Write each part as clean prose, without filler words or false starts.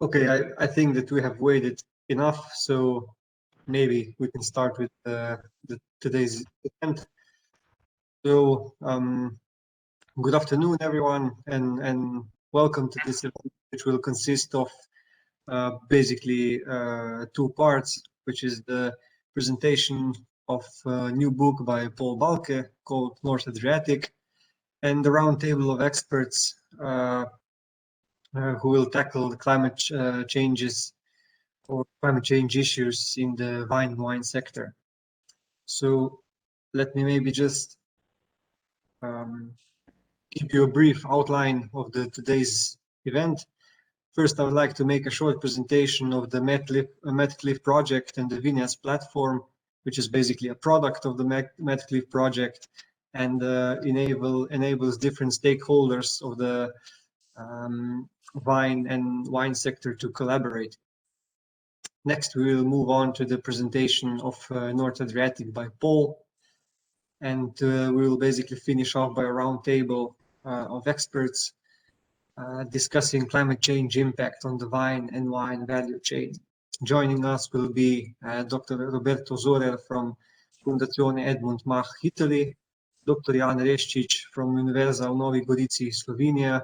Okay, I think that we have waited enough, so maybe we can start with today's event. So, good afternoon, everyone, and welcome to this event, which will consist of basically two parts, which is the presentation of a new book by Paul Balke called North Adriatic, and the roundtable of experts who will tackle the climate changes or climate change issues in the wine sector. So let me maybe just give you a brief outline of today's event. First, I would like to make a short presentation of the Medcliv project and the Vineyards platform, which is basically a product of the Medcliv project and enables different stakeholders of the wine sector to collaborate. Next, we will move on to the presentation of North Adriatic by Paul, and we will basically finish off by a roundtable of experts discussing climate change impact on the wine and wine value chain. Joining us will be Dr. Roberto Zorer from Fondazione Edmund, Mach, Italy, Dr. Jan Reščić from Univerza u Novi Gorici, Slovenia,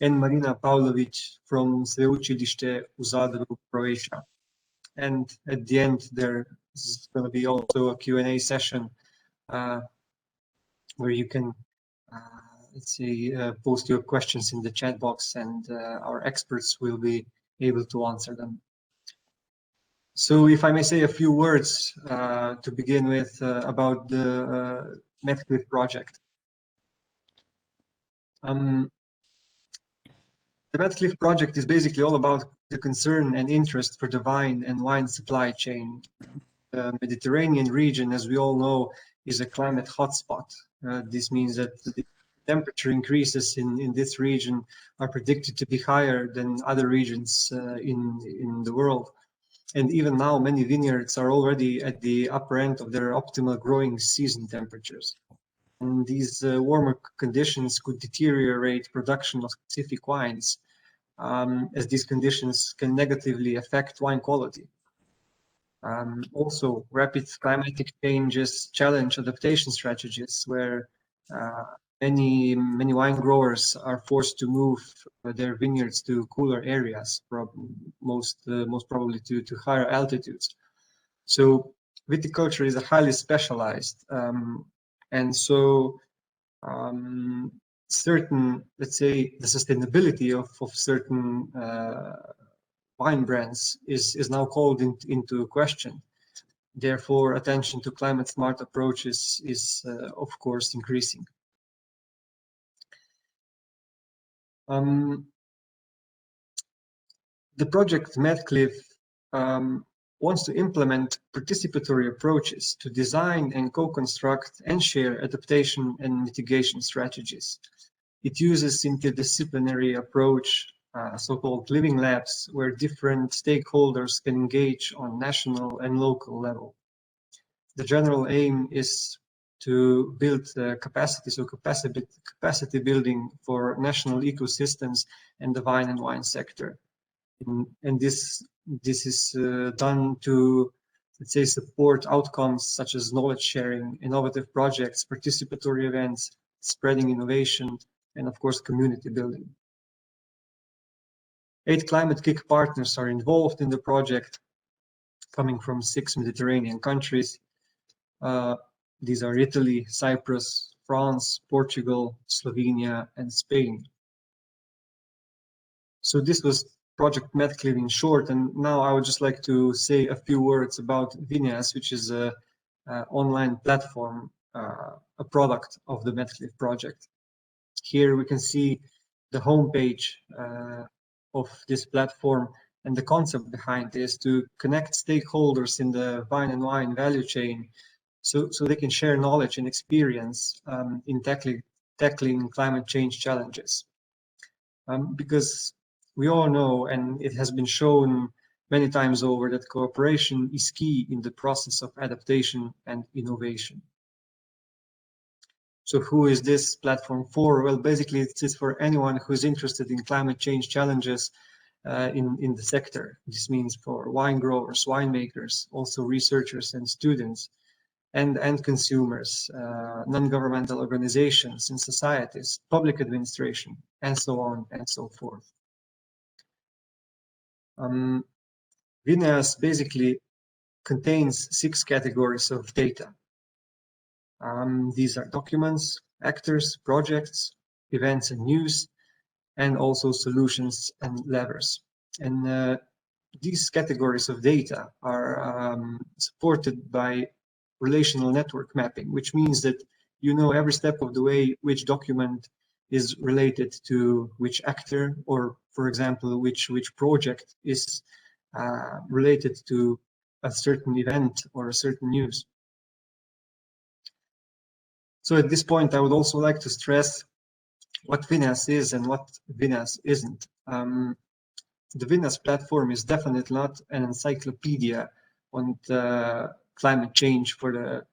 and Marina Pavlović from Sveučilište u Zadru, Croatia. And at the end, there is going to be also a Q&A session where you can, let's say, post your questions in the chat box, and our experts will be able to answer them. So if I may say a few words to begin with about the Medcliv project. The Medcliv project is basically all about the concern and interest for the wine and wine supply chain. The Mediterranean region, as we all know, is a climate hotspot. This means that the temperature increases in this region are predicted to be higher than other regions in the world. And even now, many vineyards are already at the upper end of their optimal growing season temperatures. And these warmer conditions could deteriorate production of specific wines, as these conditions can negatively affect wine quality. Also, rapid climatic changes challenge adaptation strategies, where many wine growers are forced to move their vineyards to cooler areas, most probably to higher altitudes. So viticulture is a highly specialized, and so certain, let's say, the sustainability of certain wine brands is now called into question. Therefore, attention to climate smart approaches is of course increasing. The project Medcliv wants to implement participatory approaches to design and co-construct and share adaptation and mitigation strategies. It uses interdisciplinary approach, so-called living labs, where different stakeholders can engage on national and local level. The general aim is to build capacity, so capacity building for national ecosystems and the wine and wine sector. And this is done to, let's say, support outcomes such as knowledge sharing, innovative projects, participatory events, spreading innovation, and of course, community building. 8 climate kick partners are involved in the project, coming from 6 Mediterranean countries. These are Italy, Cyprus, France, Portugal, Slovenia, and Spain. So this was Project Medcliv in short, and now I would just like to say a few words about Vineyards, which is an online platform, a product of the Medcliv project. Here we can see the homepage of this platform, and the concept behind this to connect stakeholders in the wine and wine value chain, so they can share knowledge and experience in tackling climate change challenges. Because we all know, and it has been shown many times over, that cooperation is key in the process of adaptation and innovation. So who is this platform for? Well, basically it is for anyone who is interested in climate change challenges in the sector. This means for wine growers, winemakers, also researchers and students, and consumers, non-governmental organizations and societies, public administration, and so on and so forth. VINEAS basically contains 6 categories of data. These are documents, actors, projects, events and news, and also solutions and levers. And these categories of data are supported by relational network mapping, which means that you know every step of the way which document is related to which actor, or for example, which project is related to a certain event or a certain news. So at this point, I would also like to stress what VINEAS is and what VINEAS isn't. The VINEAS platform is definitely not an encyclopedia on the climate change for the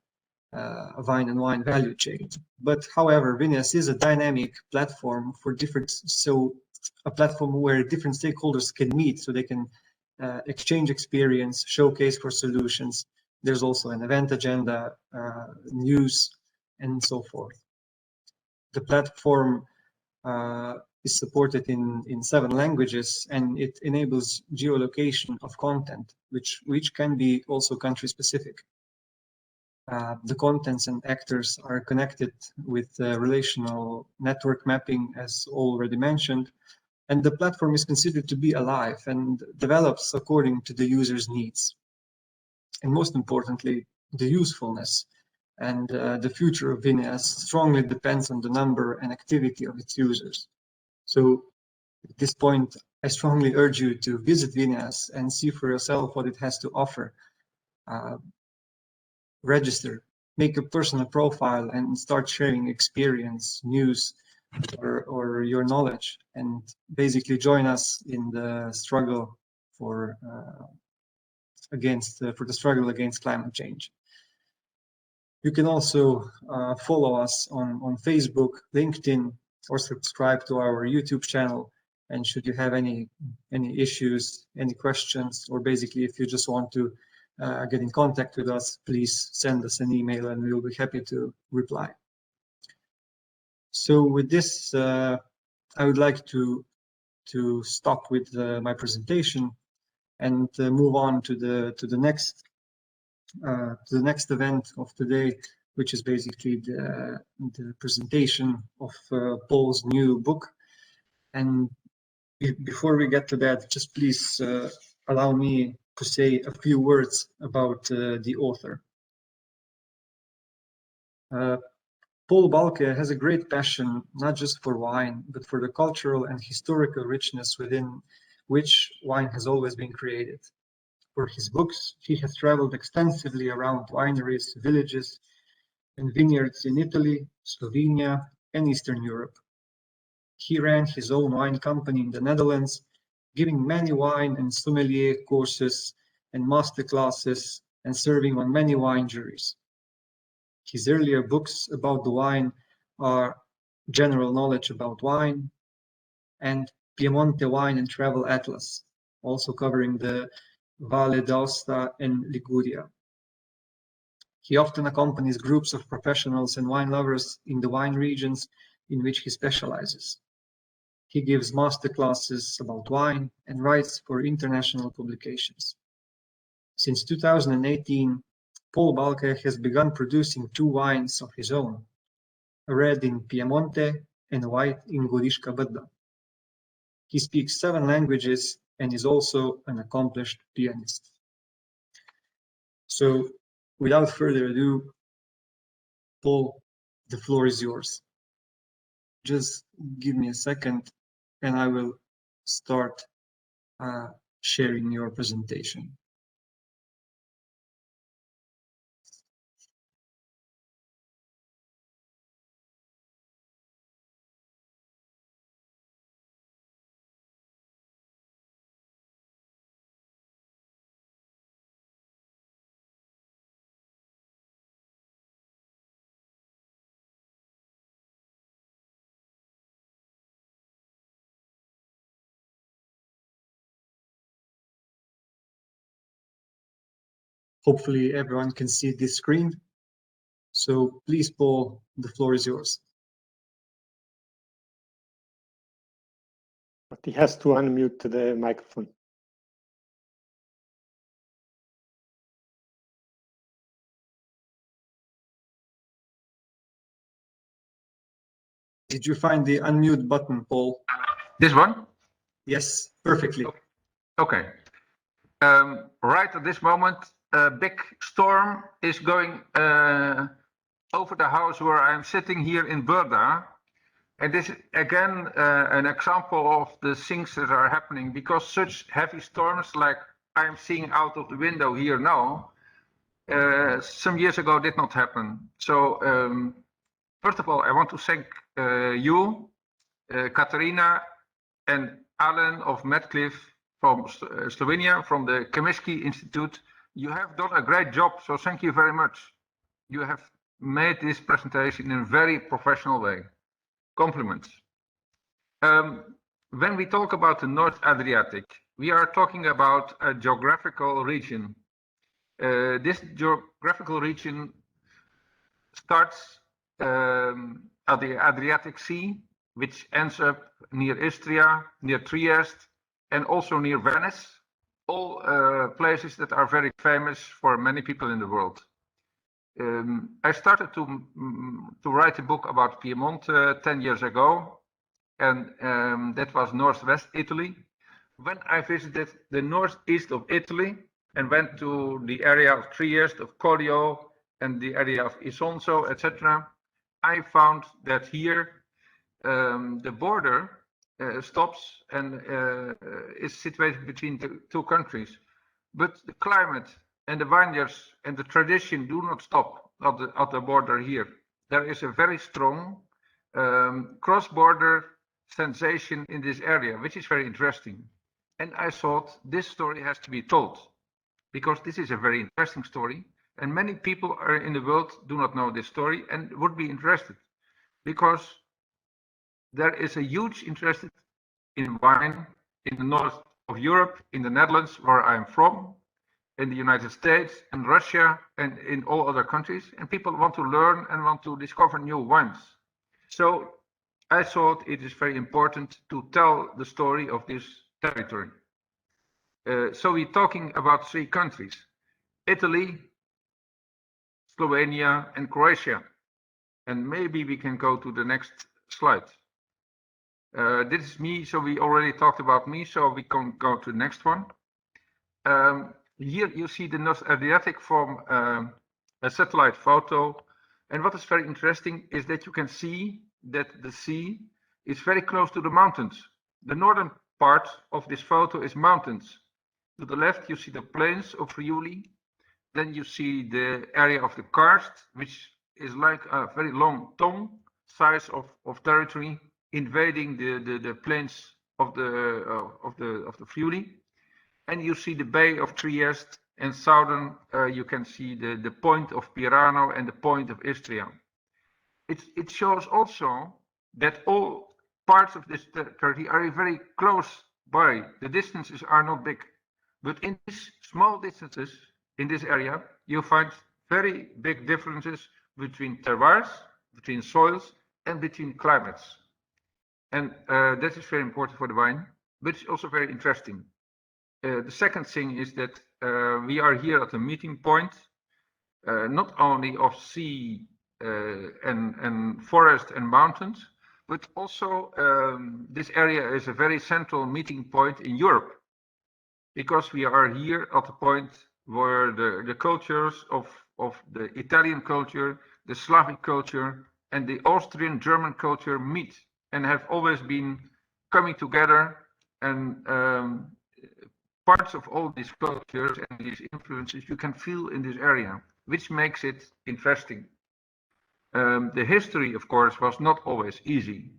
vine and wine value chain. But however, VINEAS is a dynamic platform for a platform where different stakeholders can meet so they can exchange experience, showcase for solutions. There's also an event agenda, news, and so forth. The platform is supported in 7 languages, and it enables geolocation of content, which can be also country specific. The contents and actors are connected with relational network mapping, as already mentioned, and the platform is considered to be alive and develops according to the user's needs. And most importantly, the usefulness and the future of VINEAS strongly depends on the number and activity of its users. So at this point, I strongly urge you to visit VINEAS and see for yourself what it has to offer. Register, make a personal profile, and start sharing experience, news, or your knowledge, and basically join us in the struggle for the struggle against climate change. You can also follow us on Facebook, LinkedIn, or subscribe to our YouTube channel. And should you have any issues, any questions, or basically if you just want to get in contact with us, please send us an email and we will be happy to reply. So with this, I would like to stop with my presentation and move on to the next event of today, which is basically the presentation of Paul's new book. And before we get to that, just please allow me to say a few words about the author. Paul Balke has a great passion, not just for wine, but for the cultural and historical richness within which wine has always been created. For his books, he has traveled extensively around wineries, villages, and vineyards in Italy, Slovenia, and Eastern Europe. He ran his own wine company in the Netherlands, giving many wine and sommelier courses and master classes and serving on many wine juries. His earlier books about the wine are General Knowledge About Wine and Piemonte Wine and Travel Atlas, also covering the Valle d'Aosta and Liguria. He often accompanies groups of professionals and wine lovers in the wine regions in which he specializes. He gives master classes about wine and writes for international publications. Since 2018, Paul Balke has begun producing 2 wines of his own, a red in Piemonte and a white in Goriška Brda. He speaks 7 languages and is also an accomplished pianist. So, without further ado, Paul, the floor is yours. Just give me a second and I will start sharing your presentation. Hopefully everyone can see this screen. So please, Paul, the floor is yours. But he has to unmute the microphone. Did you find the unmute button, Paul? This one? Yes, perfectly. Okay. Right at this moment, a big storm is going over the house where I'm sitting here in Burda. And this is again an example of the things that are happening, because such heavy storms like I'm seeing out of the window here now, some years ago did not happen. So first of all, I want to thank you, Katarina and Alan of Medcliv from Slovenia, from the Chemistry Institute. You have done a great job, so thank you very much. You have made this presentation in a very professional way. Compliments. When we talk about the North Adriatic, we are talking about a geographical region. This geographical region starts at the Adriatic Sea, which ends up near Istria, near Trieste, and also near Venice. All places that are very famous for many people in the world. I started to write a book about Piedmont 10 years ago, and that was northwest Italy. When I visited the northeast of Italy and went to the area of Trieste, of Corio, and the area of Isonzo, etc., I found that here the border stops and is situated between the two countries. But the climate and the vineyards and the tradition do not stop at the border here. There is a very strong cross-border sensation in this area, which is very interesting. And I thought this story has to be told, because this is a very interesting story, and many people in the world do not know this story and would be interested, because there is a huge interest in wine in the north of Europe, in the Netherlands, where I'm from, in the United States and Russia and in all other countries, and people want to learn and want to discover new wines. So I thought it is very important to tell the story of this territory. So we're talking about three countries: Italy, Slovenia, and Croatia. And maybe we can go to the next slide. This is me, so we already talked about me, so we can go to the next one. Here you see the North Adriatic from a satellite photo. And what is very interesting is that you can see that the sea is very close to the mountains. The northern part of this photo is mountains. To the left, you see the plains of Friuli. Then you see the area of the karst, which is like a very long tongue size of territory invading the plains of the Friuli. And you see the Bay of Trieste, and southern you can see the point of Pirano and the point of Istria. It shows also that all parts of this territory are very close by. The distances are not big, but in these small distances in this area, you find very big differences between terroirs, between soils, and between climates. And that is very important for the wine, but it's also very interesting. The second thing is that we are here at a meeting point, not only of sea and forest and mountains, but also this area is a very central meeting point in Europe, because we are here at the point where the cultures of the Italian culture, the Slavic culture, and the Austrian German culture meet and have always been coming together, and parts of all these cultures and these influences you can feel in this area, which makes it interesting. The history, of course, was not always easy,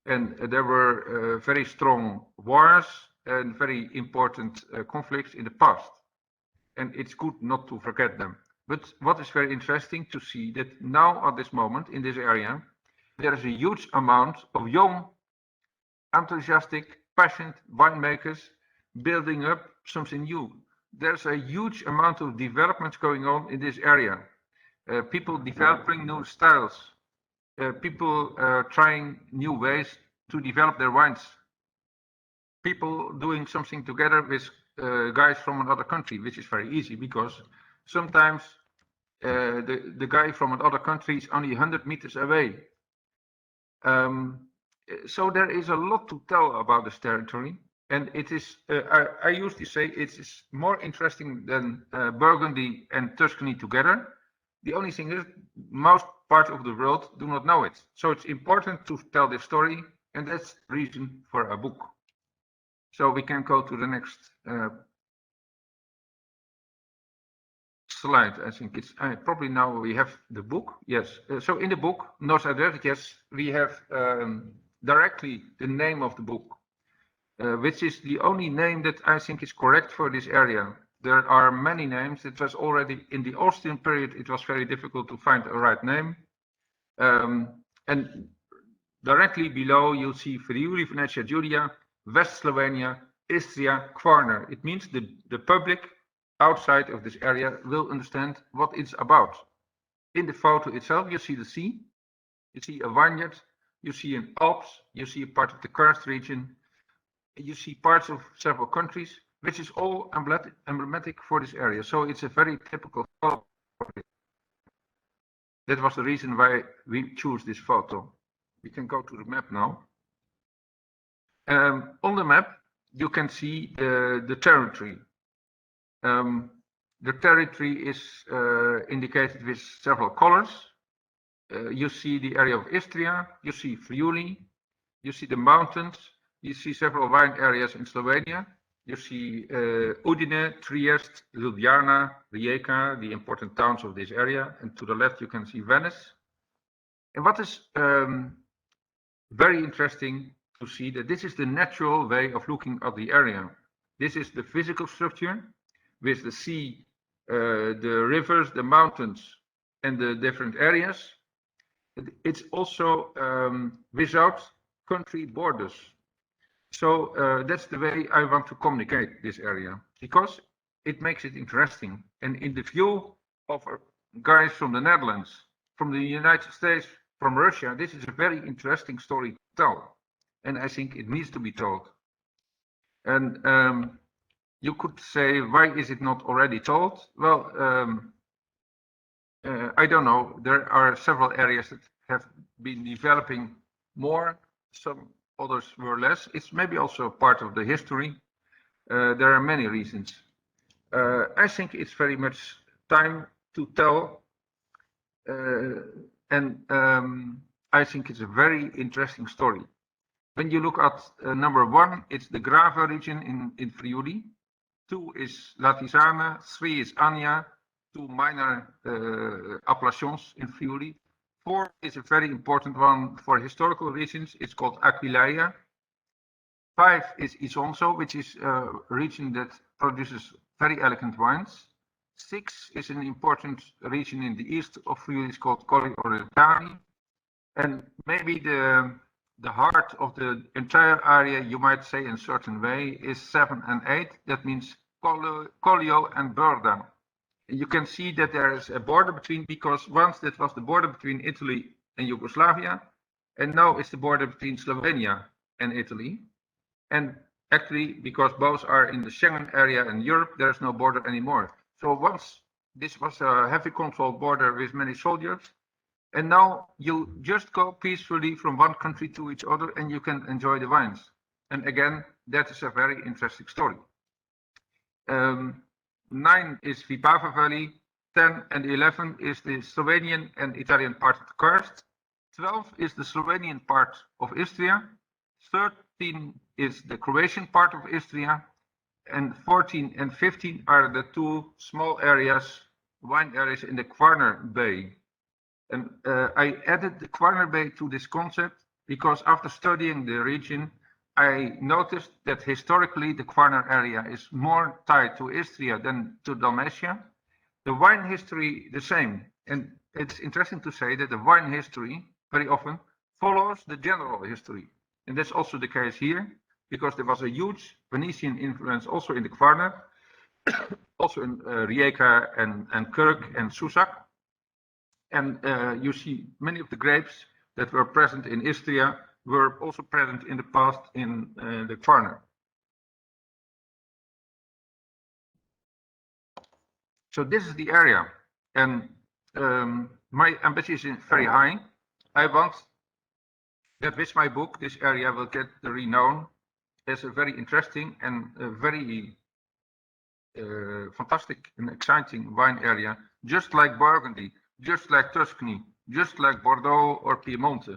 and there were very strong wars and very important conflicts in the past, and it's good not to forget them. But what is very interesting to see that now at this moment in this area, there is a huge amount of young, enthusiastic, passionate winemakers building up something new. there's a huge amount of developments going on in this area. People developing new styles, people trying new ways to develop their wines, people doing something together with guys from another country, which is very easy because sometimes the guy from another country is only 100 meters away. So there is a lot to tell about this territory. And it is, I usually say it is more interesting than Burgundy and Tuscany together. The only thing is, most parts of the world do not know it. So it's important to tell this story, and that's the reason for a book. So we can go to the next slide. I think it's probably now we have the book. Yes. So in the book, Nos Adriaticus, we have directly the name of the book. Which is the only name that I think is correct for this area. There are many names. It was already in the Austrian period, it was very difficult to find a right name. And directly below, you'll see Friuli, Venetia, Giulia, West Slovenia, Istria, Kvarner. It means the public outside of this area will understand what it's about. In the photo itself, you see the sea, you see a vineyard, you see an Alps, you see a part of the karst region, you see parts of several countries, which is all emblematic for this area. So it's a very typical photo. That was the reason why we choose this photo. We can go to the map now. On the map, you can see the territory. The territory is indicated with several colors. You see the area of Istria, you see Friuli, you see the mountains, you see several wine areas in Slovenia. You see Udine, Trieste, Ljubljana, Rijeka, the important towns of this area. And to the left, you can see Venice. And what is very interesting to see that this is the natural way of looking at the area. This is the physical structure with the sea, the rivers, the mountains, and the different areas. It's also without country borders. So that's the way I want to communicate this area, because it makes it interesting. And in the view of guys from the Netherlands, from the United States, from Russia, this is a very interesting story to tell. And I think it needs to be told. And you could say, why is it not already told? Well, I don't know. There are several areas that have been developing more. Some others were less. It's maybe also part of the history. There are many reasons. I think it's very much time to tell. And I think it's a very interesting story. When you look at number 1, it's the Grava region in Friuli. 2 is Latisana. 3 is Ania. 2 minor appellations in Friuli. 4 is a very important one for historical reasons. It's called Aquileia. 5 is Isonzo, which is a region that produces very elegant wines. 6 is an important region in the east of Friuli. It's called Colli Orientali. And maybe the heart of the entire area, you might say in a certain way, is 7 and 8. That means Collio and Burda. You can see that there is a border between, because once that was the border between Italy and Yugoslavia, and now it's the border between Slovenia and Italy. And actually, because both are in the Schengen area and Europe, there's no border anymore. So once this was a heavy controlled border with many soldiers, and now you just go peacefully from one country to each other and you can enjoy the wines. And again, that is a very interesting story. 9 is Vipava Valley, 10 and 11 is the Slovenian and Italian part of the karst, 12 is the Slovenian part of Istria, 13 is the Croatian part of Istria, and 14 and 15 are the 2 small areas, wine areas in the Kvarner Bay. And I added the Kvarner Bay to this concept because after studying the region, I noticed that historically the Kvarner area is more tied to Istria than to Dalmatia. The wine history the same. And it's interesting to say that the wine history very often follows the general history. And that's also the case here, because there was a huge Venetian influence also in the Kvarner. also in Rijeka and Kirk and Susak. And you see many of the grapes that were present in Istria were also present in the past in the Kvarner. So this is the area, and my ambition is very high. I want that with my book, this area will get the renown as a very interesting and a very fantastic and exciting wine area, just like Burgundy, just like Tuscany, just like Bordeaux or Piemonte.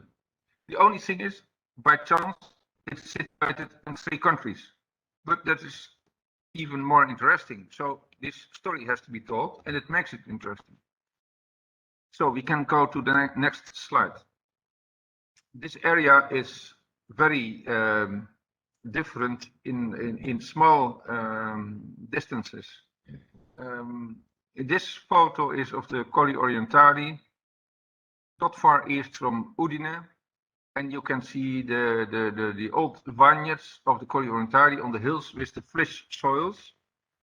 The only thing is, by chance, it's situated in 3 countries, but that is even more interesting. So this story has to be told, and it makes it interesting. So we can go to the next slide. This area is very different in small distances. This photo is of the Colli Orientali, not far east from Udine, and you can see the old vineyards of the Colli Orientali on the hills with the flesh soils,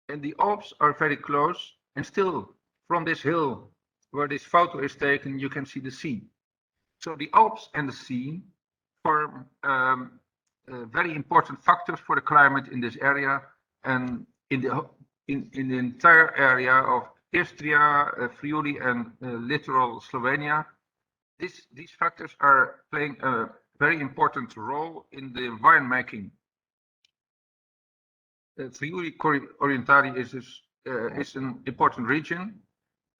and the Alps are very close, and still from this hill where this photo is taken you can see the sea. So the Alps and the sea form very important factors for the climate in this area, and in the entire area of Istria, Friuli and littoral Slovenia. These factors are playing a very important role in the winemaking. Friuli Orientali is an important region.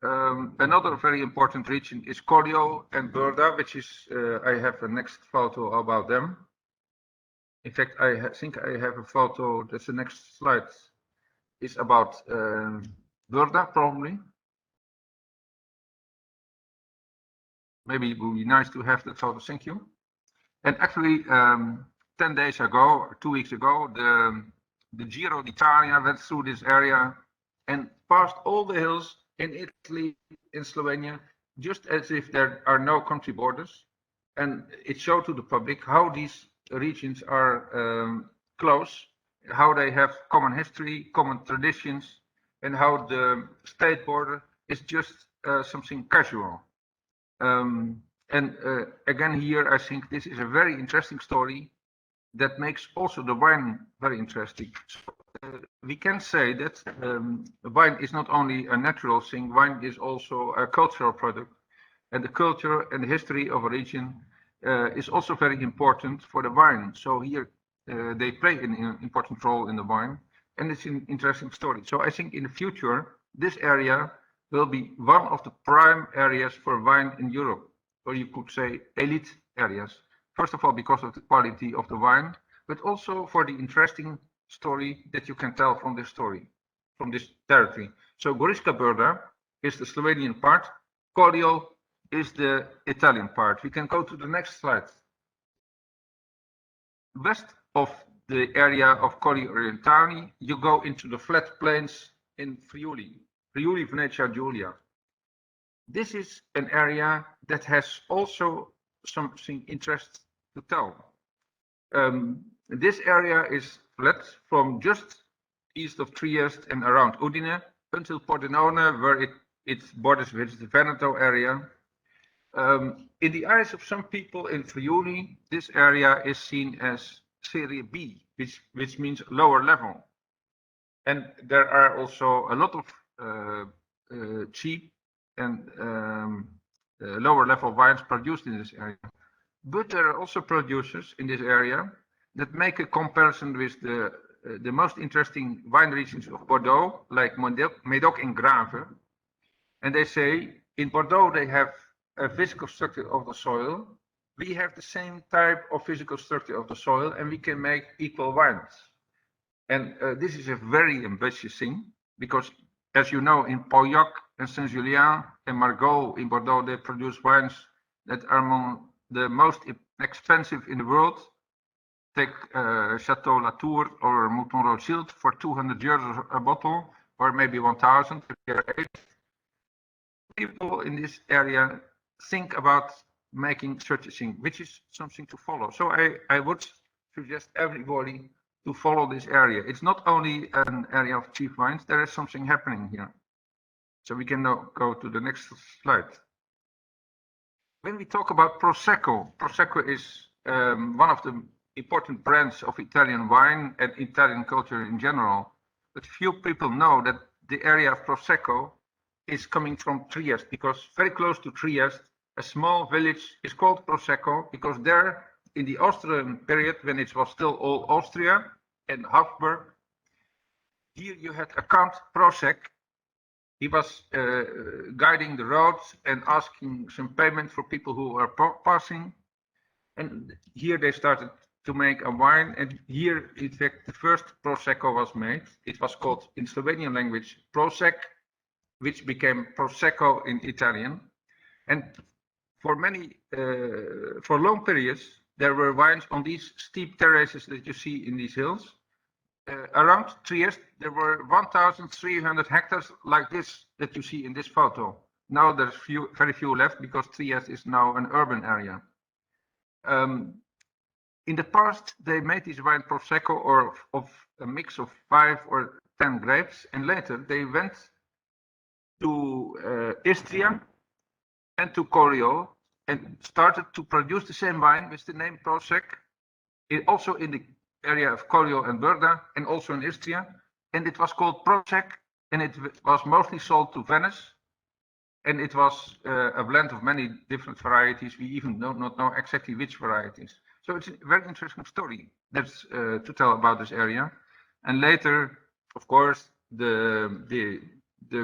Another very important region is Corio and Burda, which is, I have a next photo about them. In fact, I think I have a photo, that's the next slide, is about Burda probably. Maybe it would be nice to have that photo, thank you. And actually, 10 days ago, or 2 weeks ago, the Giro d'Italia went through this area and passed all the hills in Italy, in Slovenia, just as if there are no country borders. And it showed to the public how these regions are close, how they have common history, common traditions, and how the state border is just something casual. Again here, I think this is a very interesting story that makes also the wine very interesting. So, we can say that wine is not only a natural thing, wine is also a cultural product, and the culture and the history of a region is also very important for the wine. So here they play an important role in the wine, and it's an interesting story. So I think in the future this area will be one of the prime areas for wine in Europe, or you could say elite areas. First of all, because of the quality of the wine, but also for the interesting story that you can tell from this story, from this territory. So Goriška Brda is the Slovenian part, Corio is the Italian part. We can go to the next slide. West of the area of Colli Orientali, you go into the flat plains in Friuli, Venetia Giulia. This is an area that has also something interesting to tell. This area is flat from just east of Trieste and around Udine until Pordenone, where it borders with the Veneto area. In the eyes of some people in Friuli, this area is seen as Serie B, which means lower level. And there are also a lot of cheap and lower level wines produced in this area. But there are also producers in this area that make a comparison with the most interesting wine regions of Bordeaux, like Médoc and Grave. And they say in Bordeaux they have a physical structure of the soil. We have the same type of physical structure of the soil, and we can make equal wines. And this is a very ambitious thing, because as you know, in Pauillac and Saint-Julien and Margaux in Bordeaux, they produce wines that are among the most expensive in the world. Take Chateau Latour or Mouton Rothschild for 200 euros a bottle, or maybe 1,000 if they're aged. People in this area think about making such a thing, which is something to follow. So I would suggest everybody to follow this area. It's not only an area of cheap wines, there is something happening here. So we can now go to the next slide. When we talk about Prosecco, Prosecco is one of the important brands of Italian wine and Italian culture in general. But few people know that the area of Prosecco is coming from Trieste, because very close to Trieste, a small village is called Prosecco, because there in the Austrian period, when it was still all Austria and Habsburg, here you had a Count Prosek. He was guiding the roads and asking some payment for people who were passing. And here they started to make a wine. And here, in fact, the first Prosecco was made. It was called, in Slovenian language, Prosek, which became Prosecco in Italian. And for for long periods, there were wines on these steep terraces that you see in these hills. Around Trieste, there were 1,300 hectares like this that you see in this photo. Now there's very few left, because Trieste is now an urban area. In the past, they made this wine Prosecco or of a mix of 5 or 10 grapes, and later they went to Istria and to Corio and started to produce the same wine with the name Prosek, also in the area of Corio and Burda, and also in Istria, and it was called Prosek, and it was mostly sold to Venice, and it was a blend of many different varieties. We even do not know exactly which varieties. So it's a very interesting story that's to tell about this area. And later, of course, the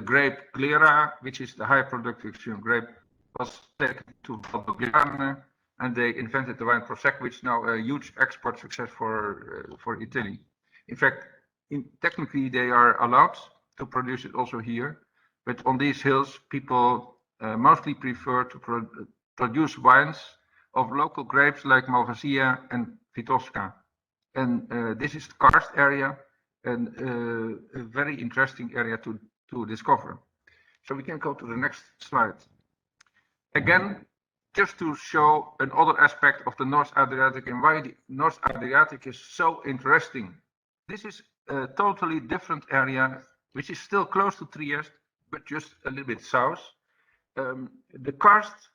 grape Glera, which is the high production grape, was taken to Valdogliane, and they invented the wine Prosecco, which is now a huge export success for Italy. In fact, technically they are allowed to produce it also here, but on these hills, people mostly prefer to produce wines of local grapes like Malvasia and Vitosca. And this is the karst area, and a very interesting area to discover. So we can go to the next slide. Again, just to show another aspect of the North Adriatic and why the North Adriatic is so interesting. This is a totally different area, which is still close to Trieste, but just a little bit south. The karst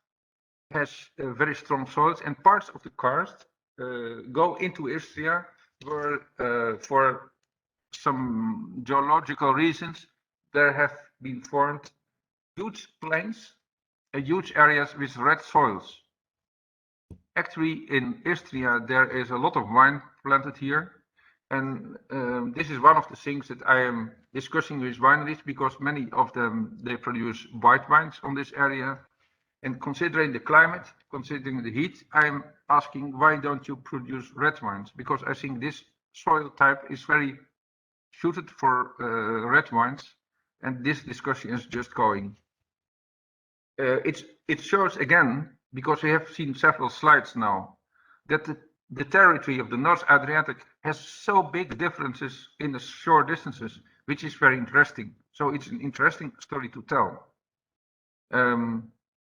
has very strong soils, and parts of the karst go into Istria, where for some geological reasons there have been formed huge plains, huge areas with red soils. Actually, in Istria there is a lot of wine planted here, and this is one of the things that I am discussing with wineries, because many of them, they produce white wines on this area. And considering the climate, considering the heat, I'm asking, why don't you produce red wines? Because I think this soil type is very suited for red wines, and this discussion is just going. It shows again, because we have seen several slides now, that the territory of the North Adriatic has so big differences in the short distances, which is very interesting. So it's an interesting story to tell.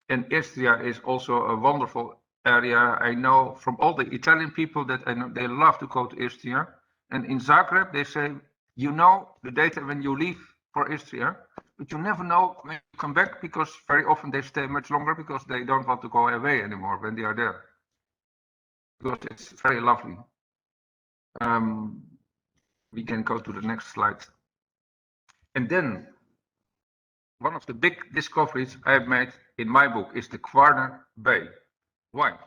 And Istria is also a wonderful area. I know from all the Italian people that I know they love to go to Istria. And in Zagreb, they say, you know the data when you leave for Istria, but you never know when you come back, because very often they stay much longer because they don't want to go away anymore when they are there. Because it's very lovely. We can go to the next slide. And then one of the big discoveries I've made in my book is the Quarner Bay wine.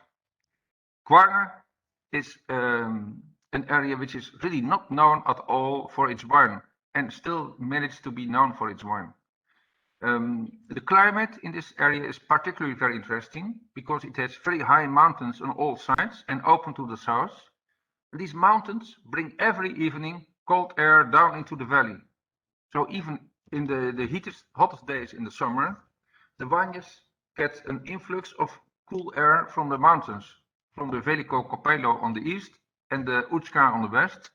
Quarner is an area which is really not known at all for its wine, and still managed to be known for its wine. The climate in this area is particularly very interesting, because it has very high mountains on all sides and open to the south. These mountains bring every evening cold air down into the valley. So even in the hottest days in the summer, the vineyards get an influx of cool air from the mountains, from the Veliko Copelo on the east and the Učka on the west.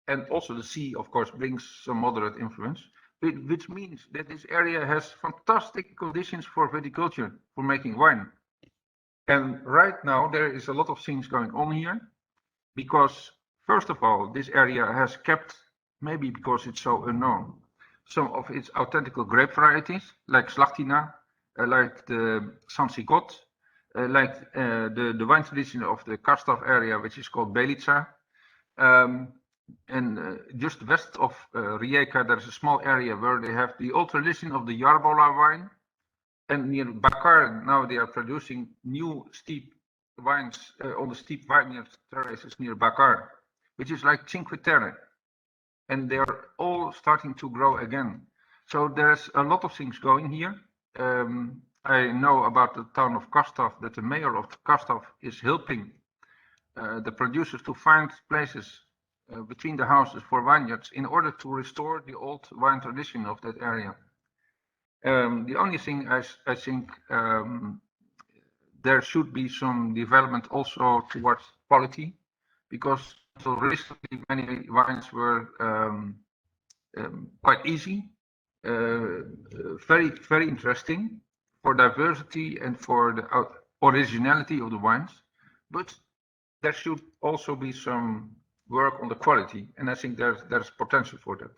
And also the sea, of course, brings some moderate influence, which means that this area has fantastic conditions for viticulture, for making wine. And right now there is a lot of things going on here, because First of all, this area has kept, maybe because it's so unknown, some of its authentic grape varieties, like Slachtina, like the Sansigot, like the wine tradition of the Karstav area, which is called Belica. And just west of Rijeka, there's a small area where they have the old tradition of the Jarbola wine. And near Bakar, now they are producing new steep wines on the steep vineyard terraces near Bakar, which is like Cinque Terre. And they're all starting to grow again. So there's a lot of things going here. I know about the town of Karstav, that the mayor of Karstav is helping the producers to find places between the houses for vineyards in order to restore the old wine tradition of that area. The only thing I think there should be some development also towards quality, because until recently many wines were quite easy, very interesting for diversity and for the originality of the wines, but there should also be some work on the quality, and I think there's potential for that.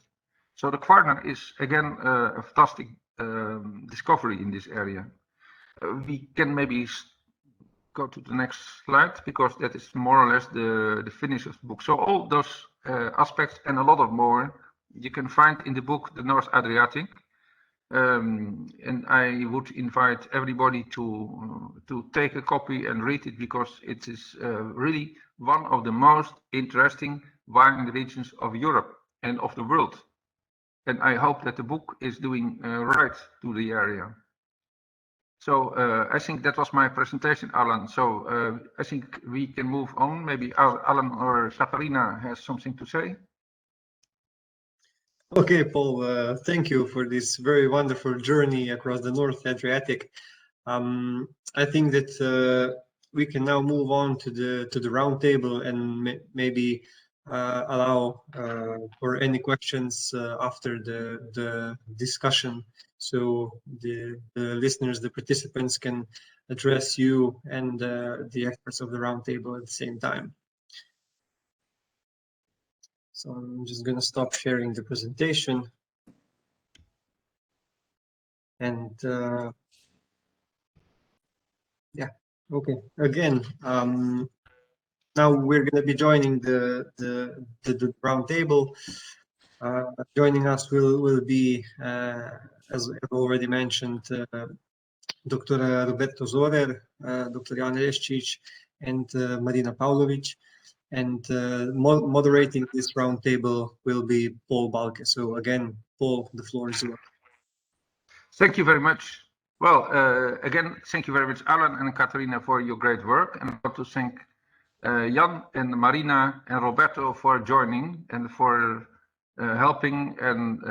So the Kvarner is again a fantastic discovery in this area. We can maybe go to the next slide, because that is more or less the finish of the book. So all those aspects and a lot of more you can find in the book, The North Adriatic. And I would invite everybody to take a copy and read it, because it is really one of the most interesting wine regions of Europe and of the world. And I hope that the book is doing right to the area. So I think that was my presentation, Alan. So I think we can move on. Maybe Alan or Katharina has something to say. Okay, Paul, thank you for this very wonderful journey across the North Adriatic. I think that we can now move on to the round table and maybe allow for any questions after the discussion, so the listeners, the participants can address you and the experts of the round table at the same time. So I'm just going to stop sharing the presentation. And yeah, okay. Again, now we're going to be joining the round table. Joining us will be, as I've already mentioned, Dr. Roberto Zorer, Dr. Jan Leščić, and Marina Pavlović. And moderating this roundtable will be Paul Balke. So again, Paul, the floor is yours. Thank you very much. Well, again, thank you very much, Alan and Katharina, for your great work. And I want to thank Jan and Marina and Roberto for joining and for helping and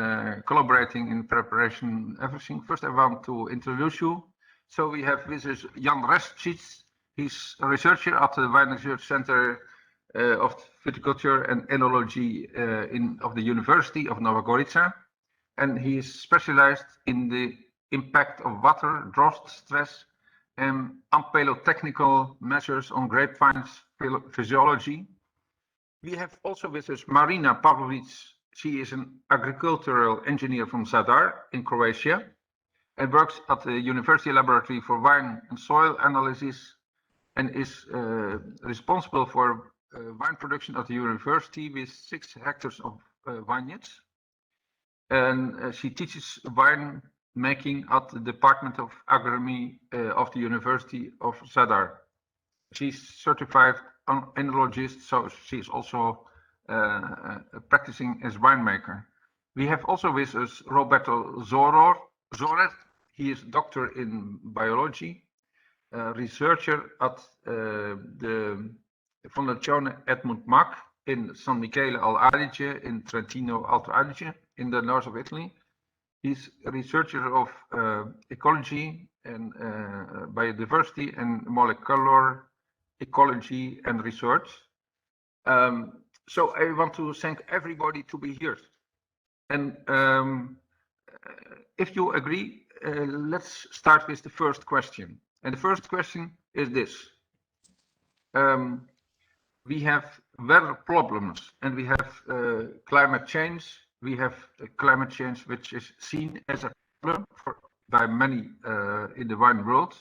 collaborating in preparation everything. First, I want to introduce you. So we have with us Jan Leščić. He's a researcher at the Wine Research Center of Viticulture and Enology of the University of Nova Gorica, and he is specialized in the impact of water, drought stress, and ampelotechnical measures on grapevines physiology. We have also with us Marina Pavlović. She is an agricultural engineer from Zadar in Croatia and works at the University Laboratory for Wine and Soil Analysis, and is responsible for wine production at the university with 6 hectares of vineyards. And she teaches wine making at the Department of Agronomy of the University of Zadar. She's certified enologist, so she's also practicing as winemaker. We have also with us Roberto Zorer. He is doctor in biology, researcher at the Fondazione Edmund Mach in San Michele al Adige in Trentino Alto Adige in the north of Italy. He's a researcher of ecology and biodiversity and molecular ecology and research. So I want to thank everybody to be here. And if you agree, let's start with the first question. And the first question is this. We have weather problems, and we have climate change. We have climate change which is seen as a problem by many in the wine world.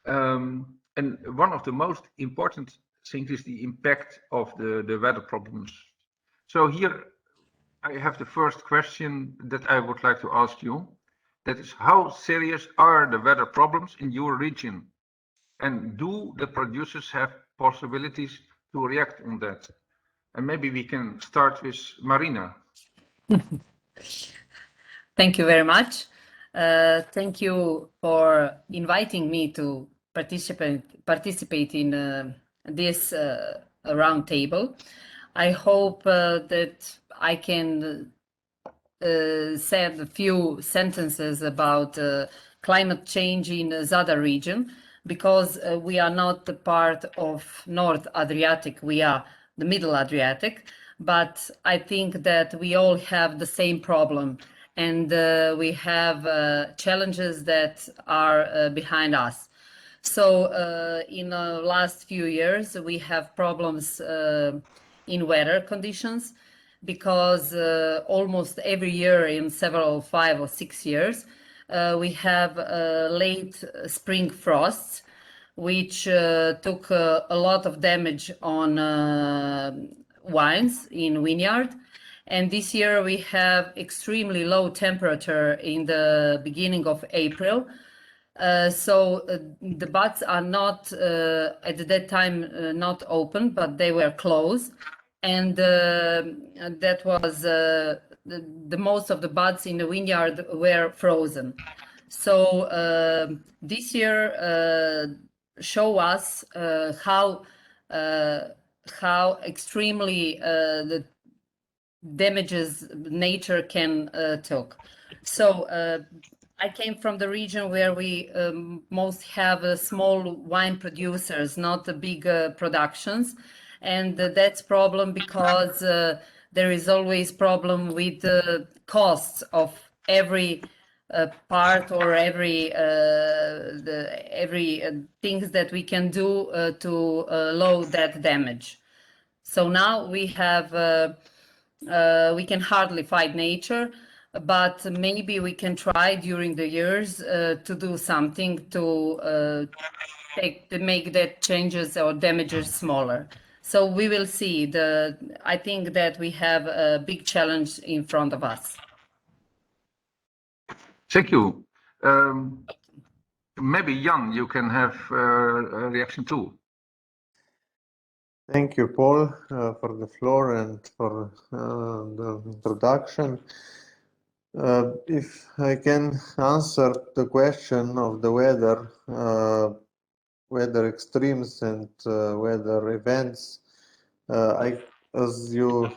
And one of the most important things is the impact of the weather problems. So here I have the first question that I would like to ask you. That is, how serious are the weather problems in your region? And do the producers have possibilities to react on that? And maybe we can start with Marina. Thank you very much. Thank you for inviting me to participate in this roundtable. I hope that I can say a few sentences about climate change in the Zorer region, because we are not the part of North Adriatic, we are the Middle Adriatic, but I think that we all have the same problem, and we have challenges that are behind us. So in the last few years, we have problems in weather conditions, because almost every year in several 5 or 6 years, we have late spring frosts, which took a lot of damage on wines in vineyard. And this year we have extremely low temperature in the beginning of April. So the buds are not at that time not open, but they were closed. And that was the most of the buds in the vineyard were frozen. So this year show us how extremely the damages nature can take. So I came from the region where we most have small wine producers, not the big productions. And that's problem because there is always problem with the costs of every part or every things that we can do to lower that damage. So now we have we can hardly fight nature, but maybe we can try during the years to do something to make that changes or damages smaller. So we will see. I think that we have a big challenge in front of us. Thank you. Maybe Jan, you can have a reaction too. Thank you, Paul, for the floor and for the introduction. If I can answer the question of the weather extremes and weather events, as you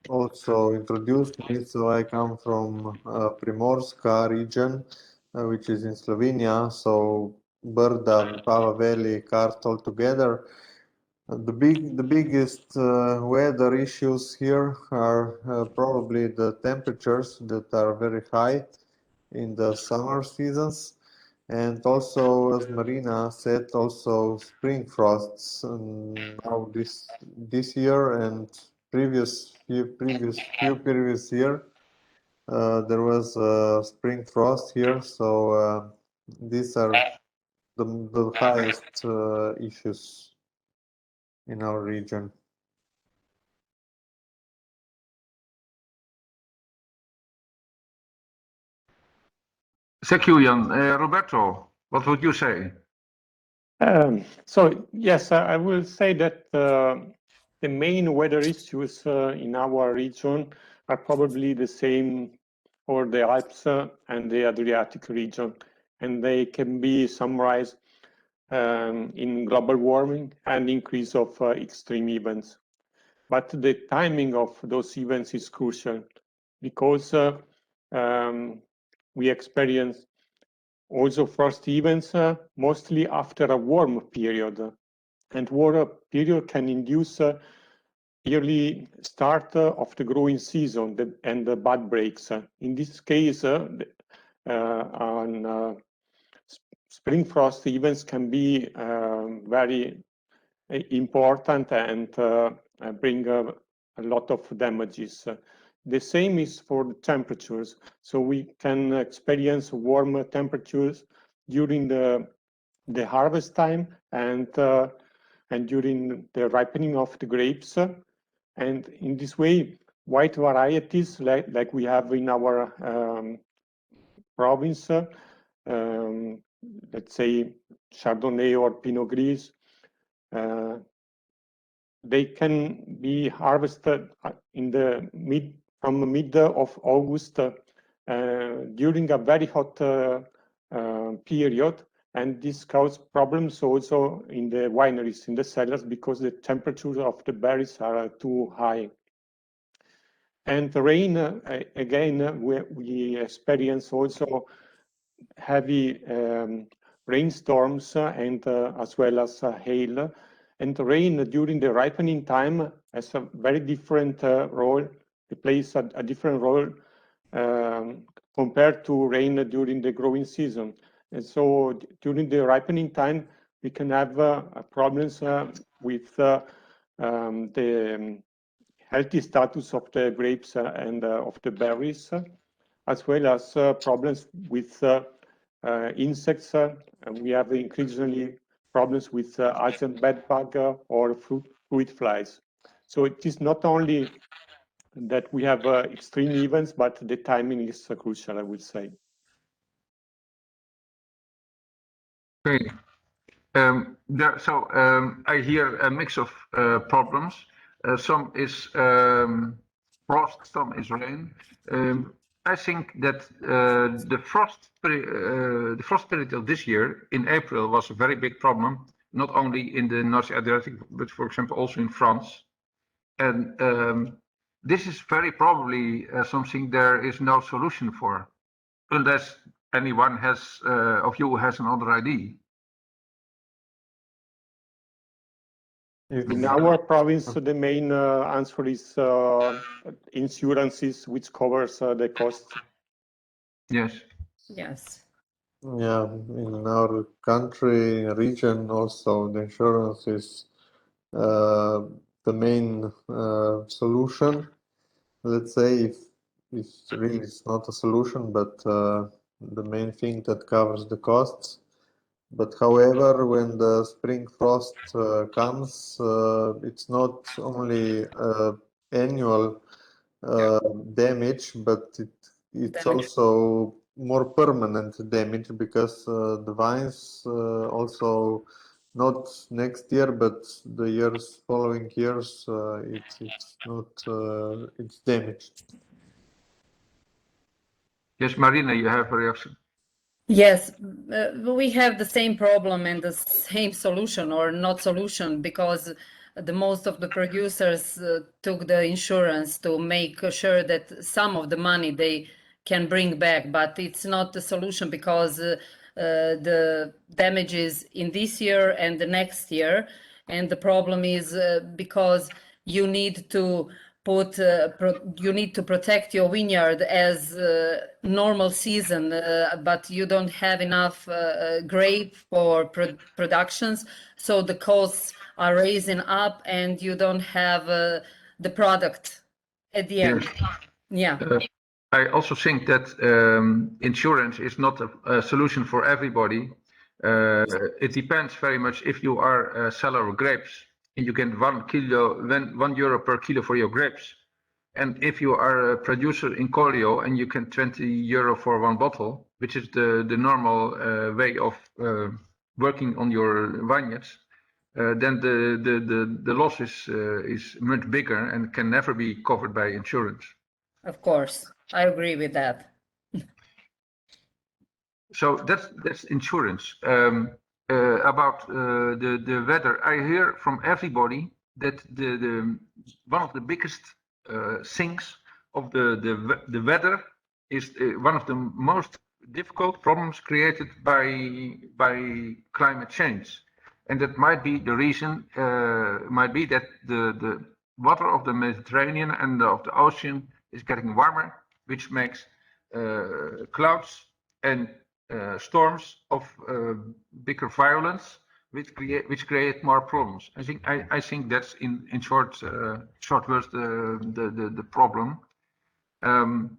also introduced me, so I come from Primorska region, which is in Slovenia, so Brda, Pava Valley, Kart all together. The biggest weather issues here are probably the temperatures that are very high in the summer seasons, and also, as Marina said, also spring frosts. Now this year and previous year, there was a spring frost here, so these are the highest issues in our region. Thank you, Jan. Roberto, what would you say? So yes, I will say that the main weather issues in our region are probably the same for the Alps and the Adriatic region, and they can be summarized in global warming and increase of extreme events. But the timing of those events is crucial, because we experience also frost events mostly after a warm period, and warm period can induce early start of the growing season and the bud breaks. In this case, on spring frost events can be very important and bring a lot of damages. The same is for the temperatures. So we can experience warm temperatures during the harvest time and during the ripening of the grapes. And in this way, white varieties like we have in our province, let's say Chardonnay or Pinot Gris, they can be harvested from the mid of August during a very hot period, and this causes problems also in the wineries, in the cellars, because the temperatures of the berries are too high. And the rain, again, we experience also heavy rainstorms and as well as hail. And the rain during the ripening time has a very different role. It plays a different role compared to rain during the growing season. And so during the ripening time, we can have problems with the healthy status of the grapes and of the berries, as well as problems with insects. We have increasingly problems with Asian bedbug or fruit flies. So it is not only that we have extreme events, but the timing is crucial, I would say. Okay. I hear a mix of problems. Some is frost, some is rain. I think that the frost period of this year in April was a very big problem, not only in the North Adriatic, but for example also in France. And this is very probably something there is no solution for, unless anyone of you has another idea. In our province, the main answer is insurances, which covers the costs. Yes. Yes. Yeah, in our country, region also, the insurance is the main solution. Let's say if really it's not a solution, but the main thing that covers the costs. But however, when the spring frost comes, it's not only annual damage, but it's also more permanent damage, because the vines also, not next year, but the years following years, it's damaged. Yes, Marina, you have a reaction. Yes, we have the same problem and the same solution, or not solution, because the most of the producers took the insurance to make sure that some of the money they can bring back, but it's not the solution, because the damages in this year and the next year, and the problem is because you need to you need to protect your vineyard as normal season, but you don't have enough grape for productions, so the costs are raising up and you don't have the product at the end. Yes. Yeah. I also think that insurance is not a solution for everybody. It depends very much if you are a seller of grapes and you get €1 per kilo for your grapes. And if you are a producer in Corio and you get €20 for one bottle, which is the normal way of working on your vineyards, then the loss is much bigger and can never be covered by insurance. Of course, I agree with that. So that's insurance. About the weather, I hear from everybody that one of the biggest things of the weather is one of the most difficult problems created by climate change, and that might be the reason. Might be that the water of the Mediterranean and of the ocean is getting warmer, which makes clouds and storms of bigger violence which create more problems. I think that's in short words the problem. When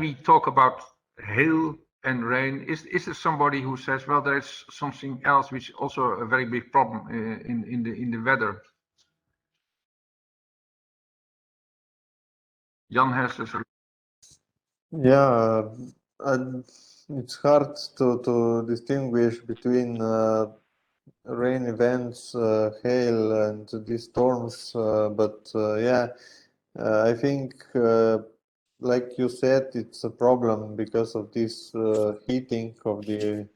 we talk about hail and rain, is there somebody who says, well, there is something else which is also a very big problem in the weather? Jan has a solution. Yeah, and it's hard to distinguish between rain events, hail, and these storms. But yeah, I think, like you said, it's a problem because of this heating of the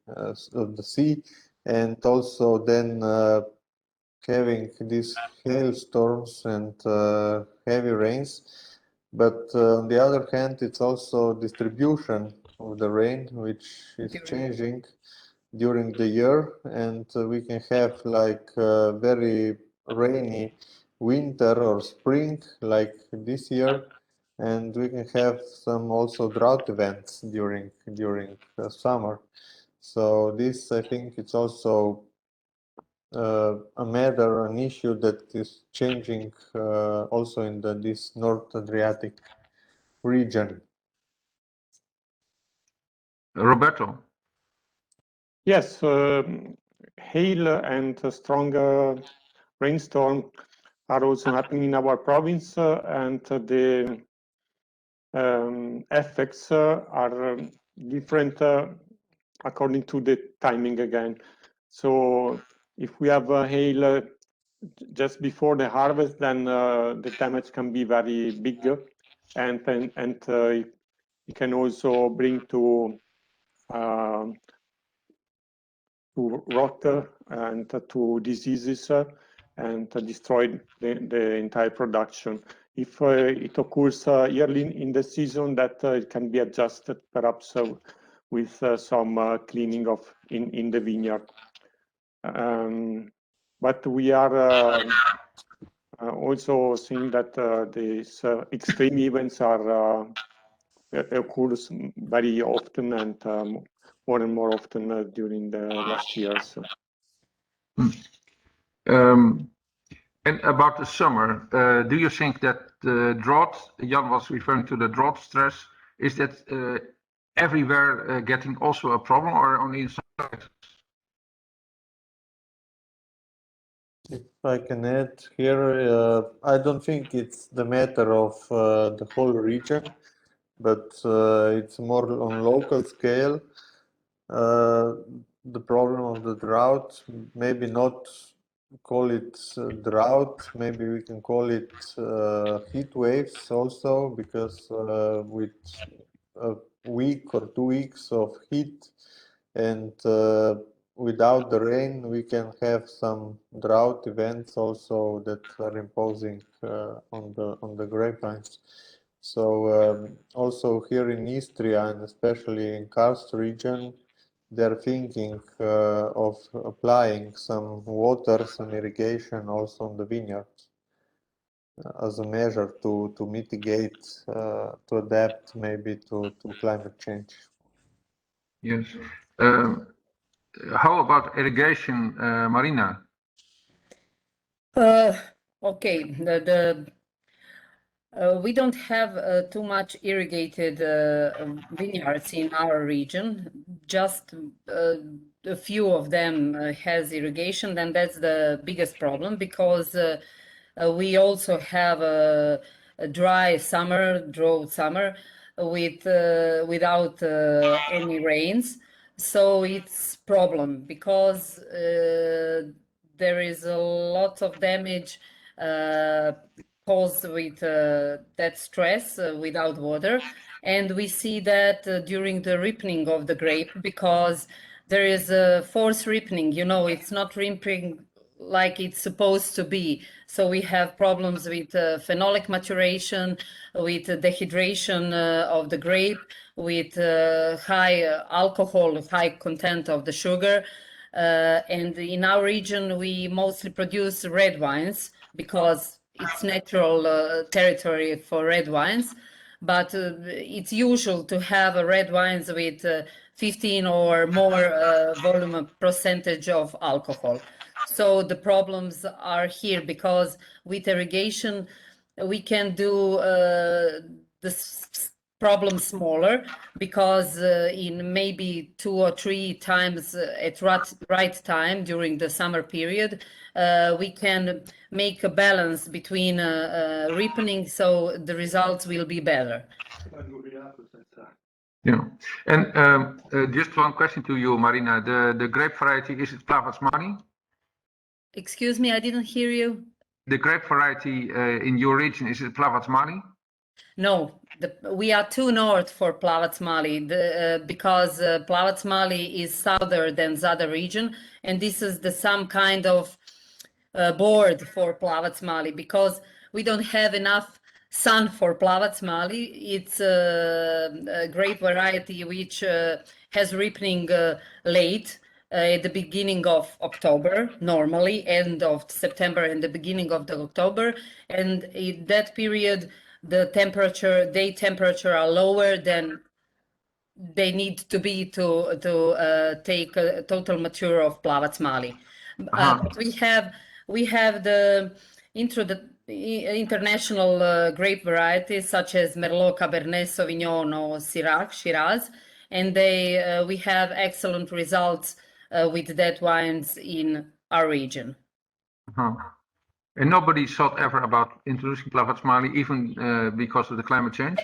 sea, and also then having these hailstorms and heavy rains. But on the other hand, it's also distribution of the rain, which is changing during the year, and we can have like very rainy winter or spring like this year, and we can have some also drought events during summer. So this, I think, it's also a matter, an issue that is changing also in this North Adriatic region. Roberto. Yes, hail and stronger rainstorm are also happening in our province, and the effects are different according to the timing again. So if we have hail just before the harvest, then the damage can be very big, and it can also bring to rot and to diseases and destroy the entire production. If it occurs early in the season, that it can be adjusted perhaps with some cleaning of in the vineyard. But we are also seeing that these extreme events are occurs very often and more and more often during the last years. And about the summer, do you think that the drought, Jan was referring to the drought stress, is that everywhere getting also a problem, or only in some places? If I can add here, I don't think it's the matter of the whole region, but it's more on local scale. The problem of the drought, maybe not call it drought, maybe we can call it heat waves also, because with a week or 2 weeks of heat and without the rain, we can have some drought events also that are imposing on the grapevines. So also here in Istria, and especially in Karst region, they're thinking of applying some water, some irrigation also on the vineyards as a measure to mitigate, to adapt maybe to climate change. Yes. How about irrigation, Marina? Okay, we don't have too much irrigated vineyards in our region. Just a few of them has irrigation, and that's the biggest problem, because we also have a dry summer, drought summer, without any rains. So it's problem, because there is a lot of damage caused with that stress without water. And we see that during the ripening of the grape, because there is a forced ripening, you know, it's not ripening like it's supposed to be. So we have problems with phenolic maturation, with dehydration of the grape, with high alcohol, high content of the sugar. And in our region, we mostly produce red wines, because it's natural territory for red wines. But it's usual to have red wines with 15 or more volume percentage of alcohol. So the problems are here because with irrigation we can do this problem smaller, because in maybe 2 or 3 times at right time during the summer period, we can make a balance between ripening, so the results will be better. Yeah, and just one question to you, Marina. The grape variety, is it Plavacmani? Excuse me, I didn't hear you. The grape variety in your region, is it Plavacmani? No, we are too north for Plavacmali, because Plavacmali is southern than Zadar region, and this is some kind of board for Plavacmali, because we don't have enough sun for Plavacmali. It's a grape variety which has ripening late, at the beginning of October, normally end of September and the beginning of the October, and in that period the day temperature are lower than they need to be to take a total mature of Plavacmali. But we have the international grape varieties such as Merlot, Cabernet Sauvignon, or Syrah, Shiraz, and we have excellent results with that wines in our region. And nobody thought ever about introducing Plavacmali, even because of the climate change?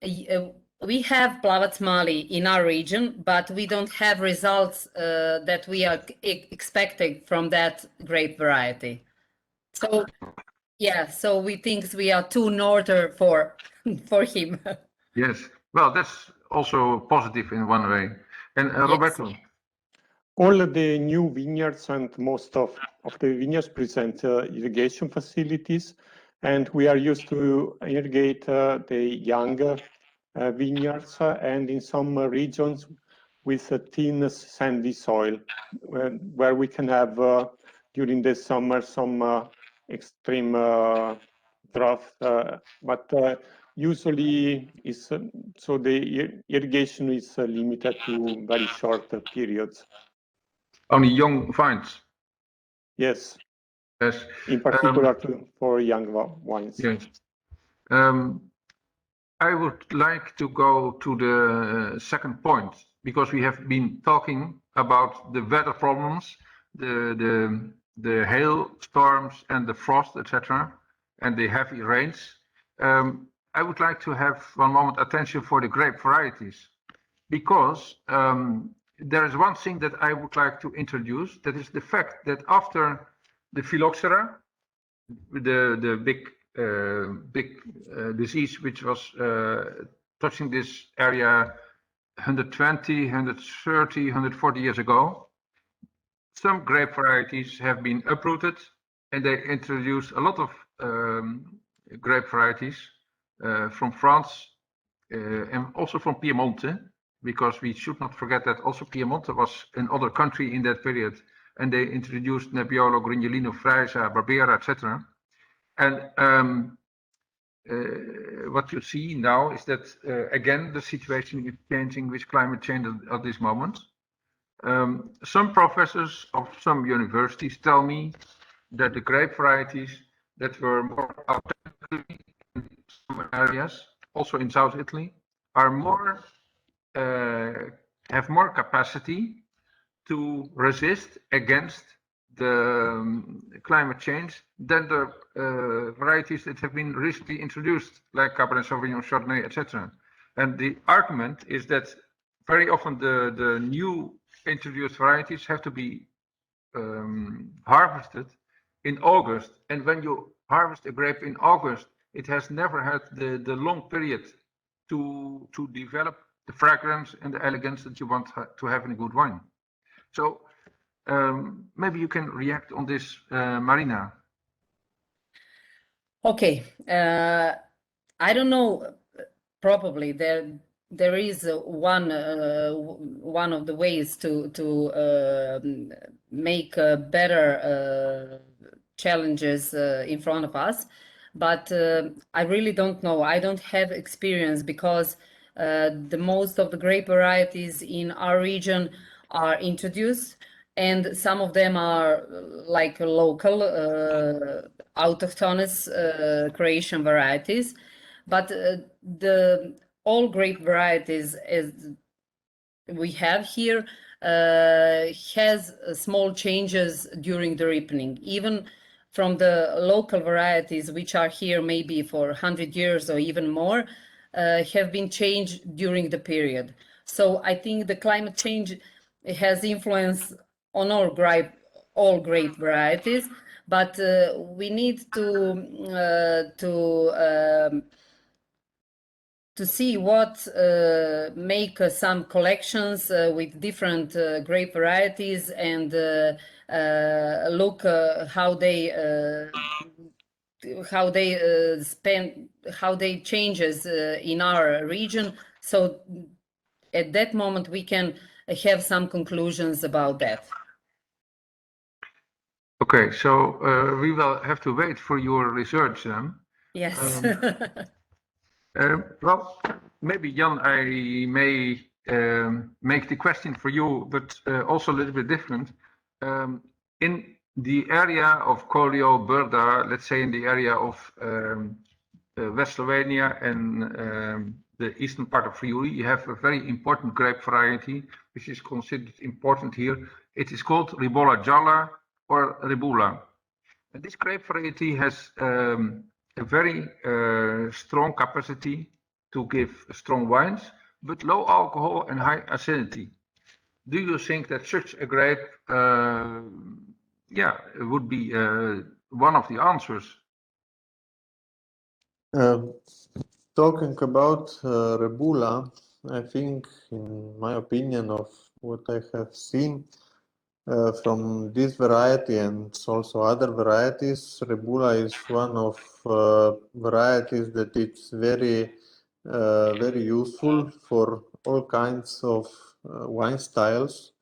We have Plavacmali in our region, but we don't have results that we are expecting from that grape variety. So, yeah, so we think we are too northern for him. Yes, well, that's also positive in one way. And Roberto? Yes. All of the new vineyards and most of the vineyards present irrigation facilities, and we are used to irrigate the younger vineyards and in some regions with a thin sandy soil, where we can have during the summer some extreme drought, but usually is so the irrigation is limited to very short periods. Only young vines? Yes. Yes. In particular for young wines. Yes. I would like to go to the second point, because we have been talking about the weather problems, the hail storms and the frost, etc., and the heavy rains. I would like to have one moment attention for the grape varieties, because there is one thing that I would like to introduce. That is the fact that after the phylloxera, the big disease which was touching this area 120, 130, 140 years ago, some grape varieties have been uprooted, and they introduced a lot of grape varieties from France and also from Piemonte, because we should not forget that also Piemonte was another country in that period, and they introduced Nebbiolo, Grignolino, Freisa, Barbera, etc. And what you see now is that again the situation is changing with climate change at this moment. Some professors of some universities tell me that the grape varieties that were more authentic in some areas, also in South Italy, are more have more capacity to resist against the climate change than the varieties that have been recently introduced, like Cabernet Sauvignon, Chardonnay, etc. And the argument is that very often the new introduced varieties have to be harvested in August, and when you harvest a grape in August, it has never had the long period to develop the fragrance and the elegance that you want to have in a good wine. So maybe you can react on this, Marina. Okay, I don't know. Probably there is one of the ways to make better challenges in front of us, but I really don't know. I don't have experience, because The most of the grape varieties in our region are introduced, and some of them are like local, autochthonous Croatian varieties. But all grape varieties as we have here has small changes during the ripening, even from the local varieties, which are here maybe for 100 years or even more, have been changed during the period. So I think the climate change has influence on all grape varieties, but we need to see what make some collections with different grape varieties and look how they changes in our region. So at that moment we can have some conclusions about that. Okay, so we will have to wait for your research then. Yes. Well, maybe Jan, I may make the question for you, but also a little bit different. In the area of Collio, Brda, let's say in the area of West Slovenia and the eastern part of Friuli, you have a very important grape variety, which is considered important here. It is called Ribolla Gialla or Ribula. And this grape variety has a very strong capacity to give strong wines, but low alcohol and high acidity. Do you think that such a grape, would be one of the answers? Talking about Rebula, I think, in my opinion, of what I have seen from this variety and also other varieties, Rebula is one of varieties that it's very useful for all kinds of wine styles,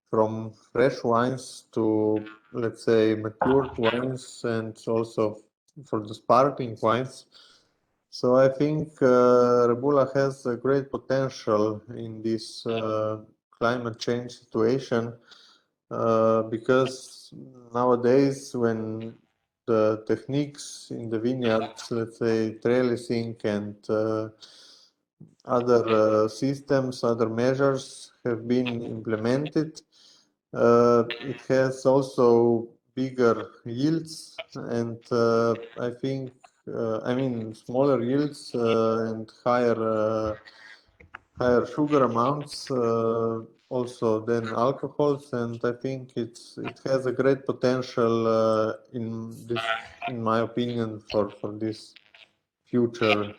from fresh wines to, let's say, matured wines, and also for the sparkling wines. So I think Rebula has a great potential in this climate change situation, because nowadays, when the techniques in the vineyards, let's say trellising and other systems, other measures have been implemented, it has also bigger yields, and I think, I mean, smaller yields and higher sugar amounts also than alcohols, and I think it has a great potential in my opinion, for this future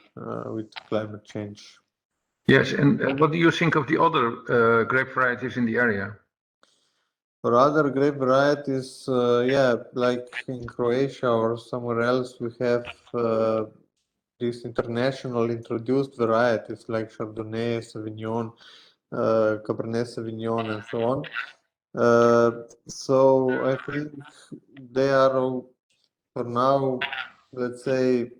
with climate change. Yes, and what do you think of the other grape varieties in the area? For other grape varieties, like in Croatia or somewhere else, we have these international introduced varieties like Chardonnay, Sauvignon, Cabernet Sauvignon, and so on. So I think they are, for now, let's say,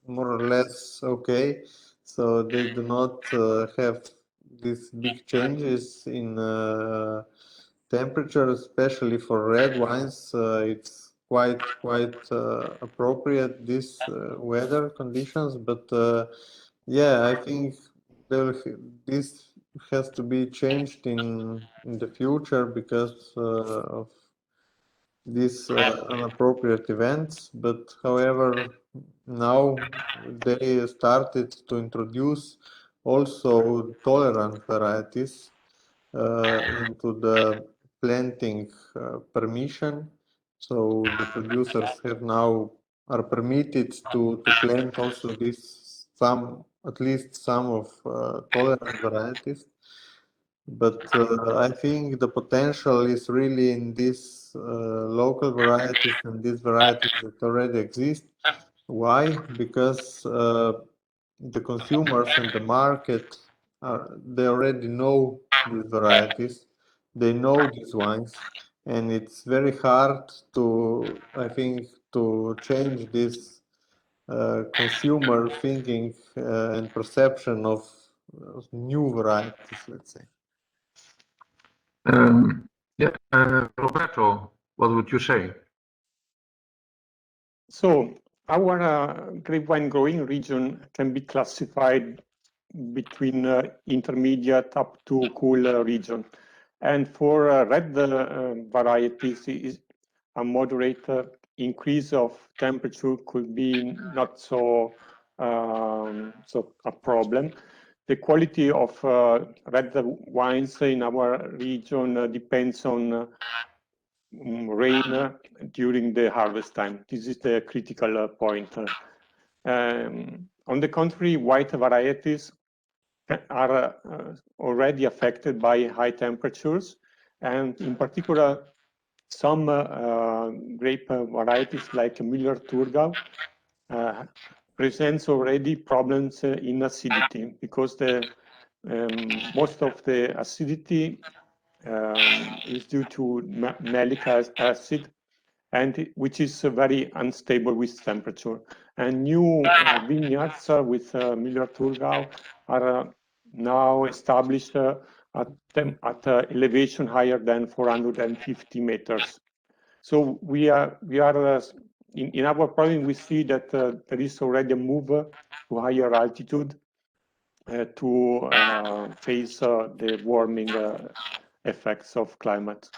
more or less okay. So they do not have these big changes in temperature, especially for red wines. It's quite appropriate, these weather conditions. But I think this has to be changed in the future because of these inappropriate events. But however, now they started to introduce also tolerant varieties into the planting permission. So the producers are permitted to plant also at least some of tolerant varieties. But I think the potential is really in these local varieties and these varieties that already exist. Why? Because the consumers and the market, they already know these varieties, they know these wines, and it's very hard to, I think, to change this consumer thinking and perception of new varieties, let's say. Roberto, what would you say? So our grape wine growing region can be classified between intermediate up to cool region. And for red varieties, a moderate increase of temperature could be not so a problem. The quality of red wines in our region depends on rain during the harvest time. This is the critical point. On the contrary, white varieties are already affected by high temperatures, and in particular, some grape varieties like Müller-Thurgau presents already problems in acidity because the most of the acidity is due to malic acid, and which is very unstable with temperature. And new vineyards with Müller-Thurgau are now established at elevation higher than 450 meters. So we are in our province, we see that there is already a move to higher altitude to face the warming effects of climate.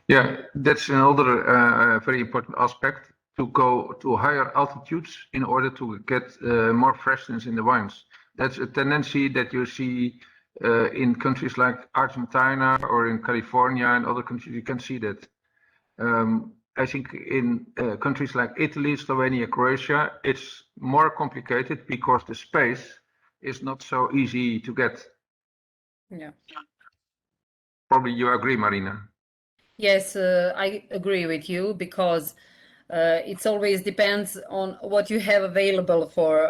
Yeah, that's another very important aspect, to go to higher altitudes in order to get more freshness in the wines. That's a tendency that you see in countries like Argentina or in California and other countries. You can see that. I think in countries like Italy, Slovenia, Croatia, it's more complicated because the space is not so easy to get. Yeah. Probably you agree, Marina. Yes, I agree with you, because it always depends on what you have available for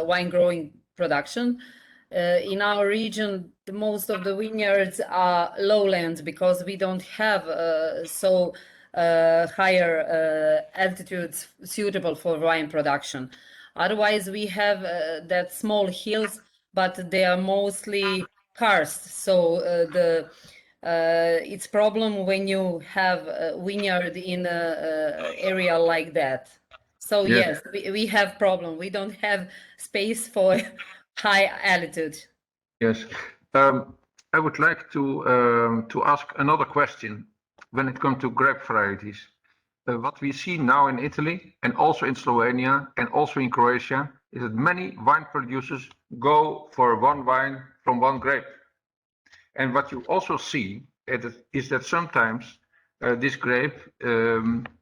wine growing production. In our region, most of the vineyards are lowlands because we don't have so higher altitudes suitable for wine production. Otherwise, we have that small hills, but they are mostly karst. So it's problem when you have a vineyard in a area like that. So yes, we have problem. We don't have space for high altitude. Yes, I would like to ask another question when it comes to grape varieties. What we see now in Italy and also in Slovenia and also in Croatia is that many wine producers go for one wine from one grape. And what you also see is that sometimes this grape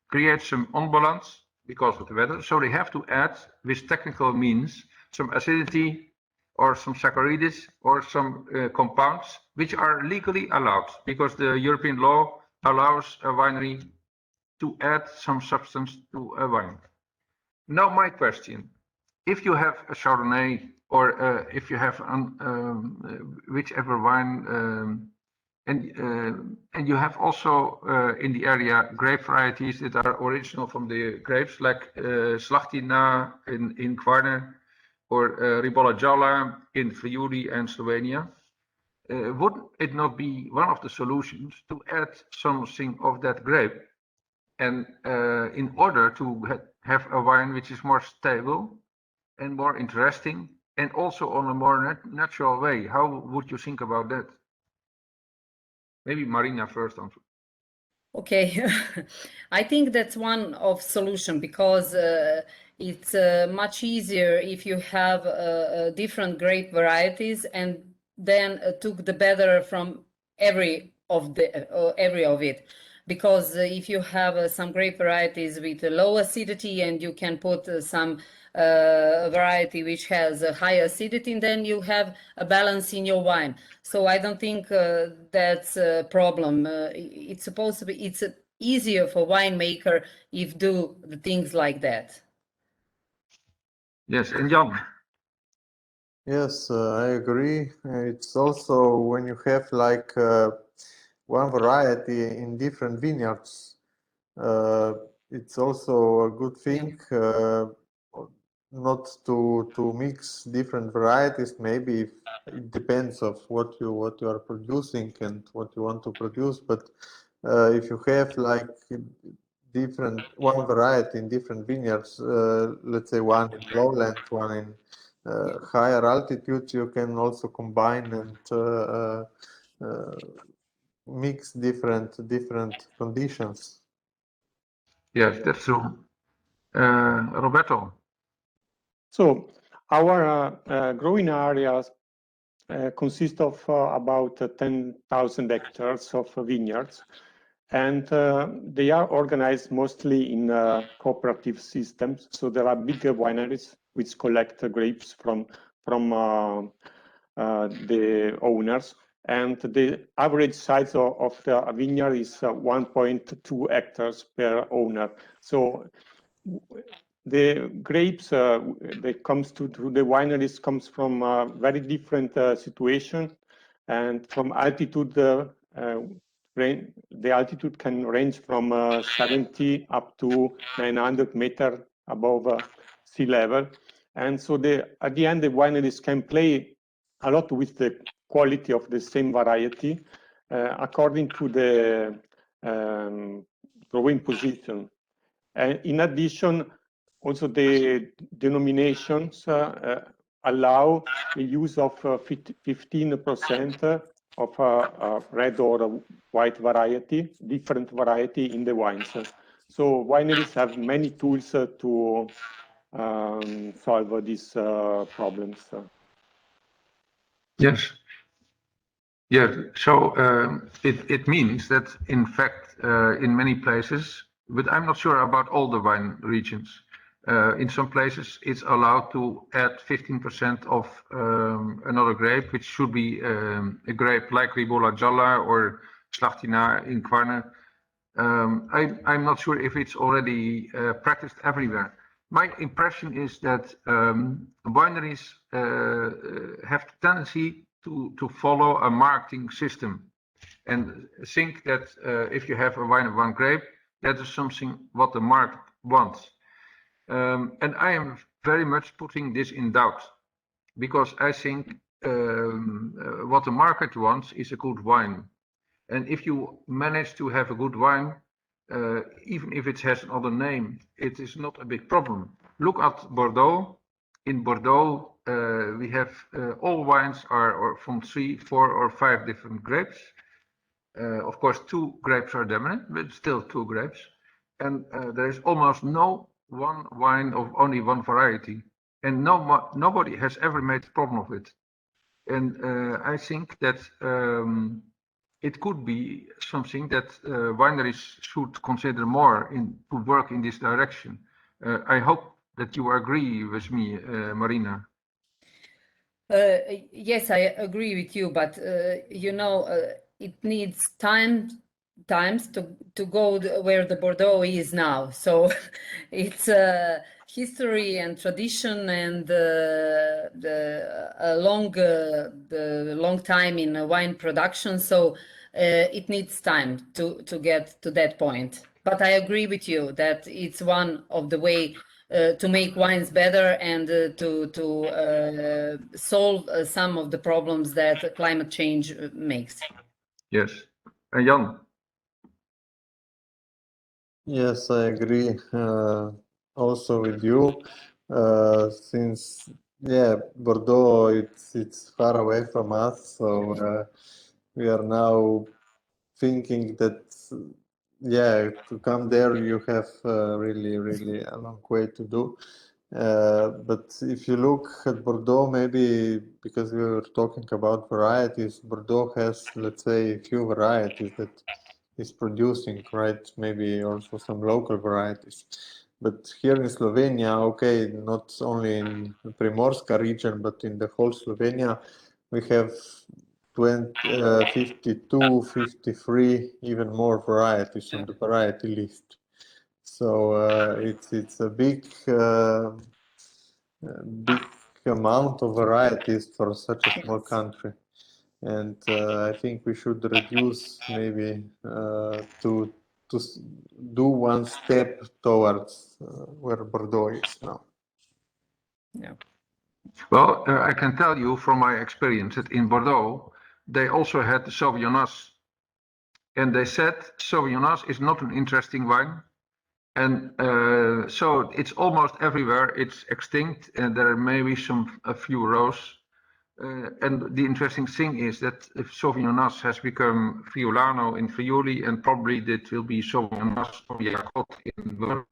creates some unbalance because of the weather. So they have to add, with technical means, some acidity or some saccharides or some compounds which are legally allowed, because the European law allows a winery to add some substance to a wine. Now my question, if you have a Chardonnay or if you have whichever wine, and you have also in the area grape varieties that are original from the grapes, like Slachtina in Kvarner or Ribolla Gialla in Friuli and Slovenia, would it not be one of the solutions to add something of that grape, and in order to have a wine which is more stable and more interesting, and also on a more natural way? How would you think about that? Maybe Marina first. Okay, I think that's one of solution, because it's much easier if you have different grape varieties and then took the better from every of it. Because if you have some grape varieties with low acidity and you can put some variety which has a high acidity, and then you have a balance in your wine. So I don't think that's a problem. It's supposed to be, it's easier for winemaker if do the things like that. Yes, and Jan. Yes, I agree. It's also when you have like one variety in different vineyards, it's also a good thing. not to mix different varieties. Maybe it depends of what you are producing and what you want to produce. But if you have like one variety in different vineyards, let's say one in lowland, one in higher altitude, you can also combine and mix different conditions. Yes, that's true. Roberto. So our growing areas consist of about 10,000 hectares of vineyards, and they are organized mostly in cooperative systems. So there are bigger wineries which collect grapes from the owners, and the average size of the vineyard is 1.2 hectares per owner. So the grapes that comes to the wineries comes from a very different situation, and from altitude, the altitude can range from 70 up to 900 meters above sea level. And so at the end, the wineries can play a lot with the quality of the same variety according to the growing position. And in addition, also the denominations allow the use of 15% of a red or a white variety, different variety in the wines. So wineries have many tools to solve these problems. Yes. Yeah, so it means that in fact in many places, but I'm not sure about all the wine regions. In some places it's allowed to add 15% of another grape, which should be a grape like Ribolla Gialla or Slachtina in Kvarner. I'm not sure if it's already practiced everywhere. My impression is that wineries have the tendency to follow a marketing system and think that if you have a wine of one grape, that is something what the market wants. And I am very much putting this in doubt, because I think what the market wants is a good wine. And if you manage to have a good wine, even if it has another name, it is not a big problem. Look at Bordeaux. In Bordeaux, we have all wines are from 3, 4, or 5 different grapes. Of course, 2 grapes are dominant, but still 2 grapes. And there is almost no one wine of only one variety. And nobody has ever made a problem of it. And I think that it could be something that wineries should consider more to work in this direction. I hope that you agree with me, Marina. Yes, I agree with you, but you know, it needs times to go where the Bordeaux is now. So it's history and tradition and the long time in wine production. So it needs time to get to that point. But I agree with you that it's one of the way to make wines better and to solve some of the problems that climate change makes. Yes. And Jan? Yes, I agree also with you. Since Bordeaux it's far away from us, so we are now thinking that to come there you have really a long way to do. But if you look at Bordeaux, maybe because we were talking about varieties, Bordeaux has, let's say, a few varieties that is producing, right? Maybe also some local varieties. But here in Slovenia, okay, not only in the Primorska region, but in the whole Slovenia, we have 52, 53, even more varieties on the variety list. So it's a big amount of varieties for such a small country. And I think we should reduce maybe to do one step towards where Bordeaux is now. Yeah. Well, I can tell you from my experience that in Bordeaux, they also had the Sauvignonas. And they said Sauvignonas is not an interesting wine. And so it's almost everywhere. It's extinct, and there are maybe a few rows. And the interesting thing is that if Sauvignonas has become Friulano in Friuli, and probably that will be Sauvignonas from Jacot in Verona,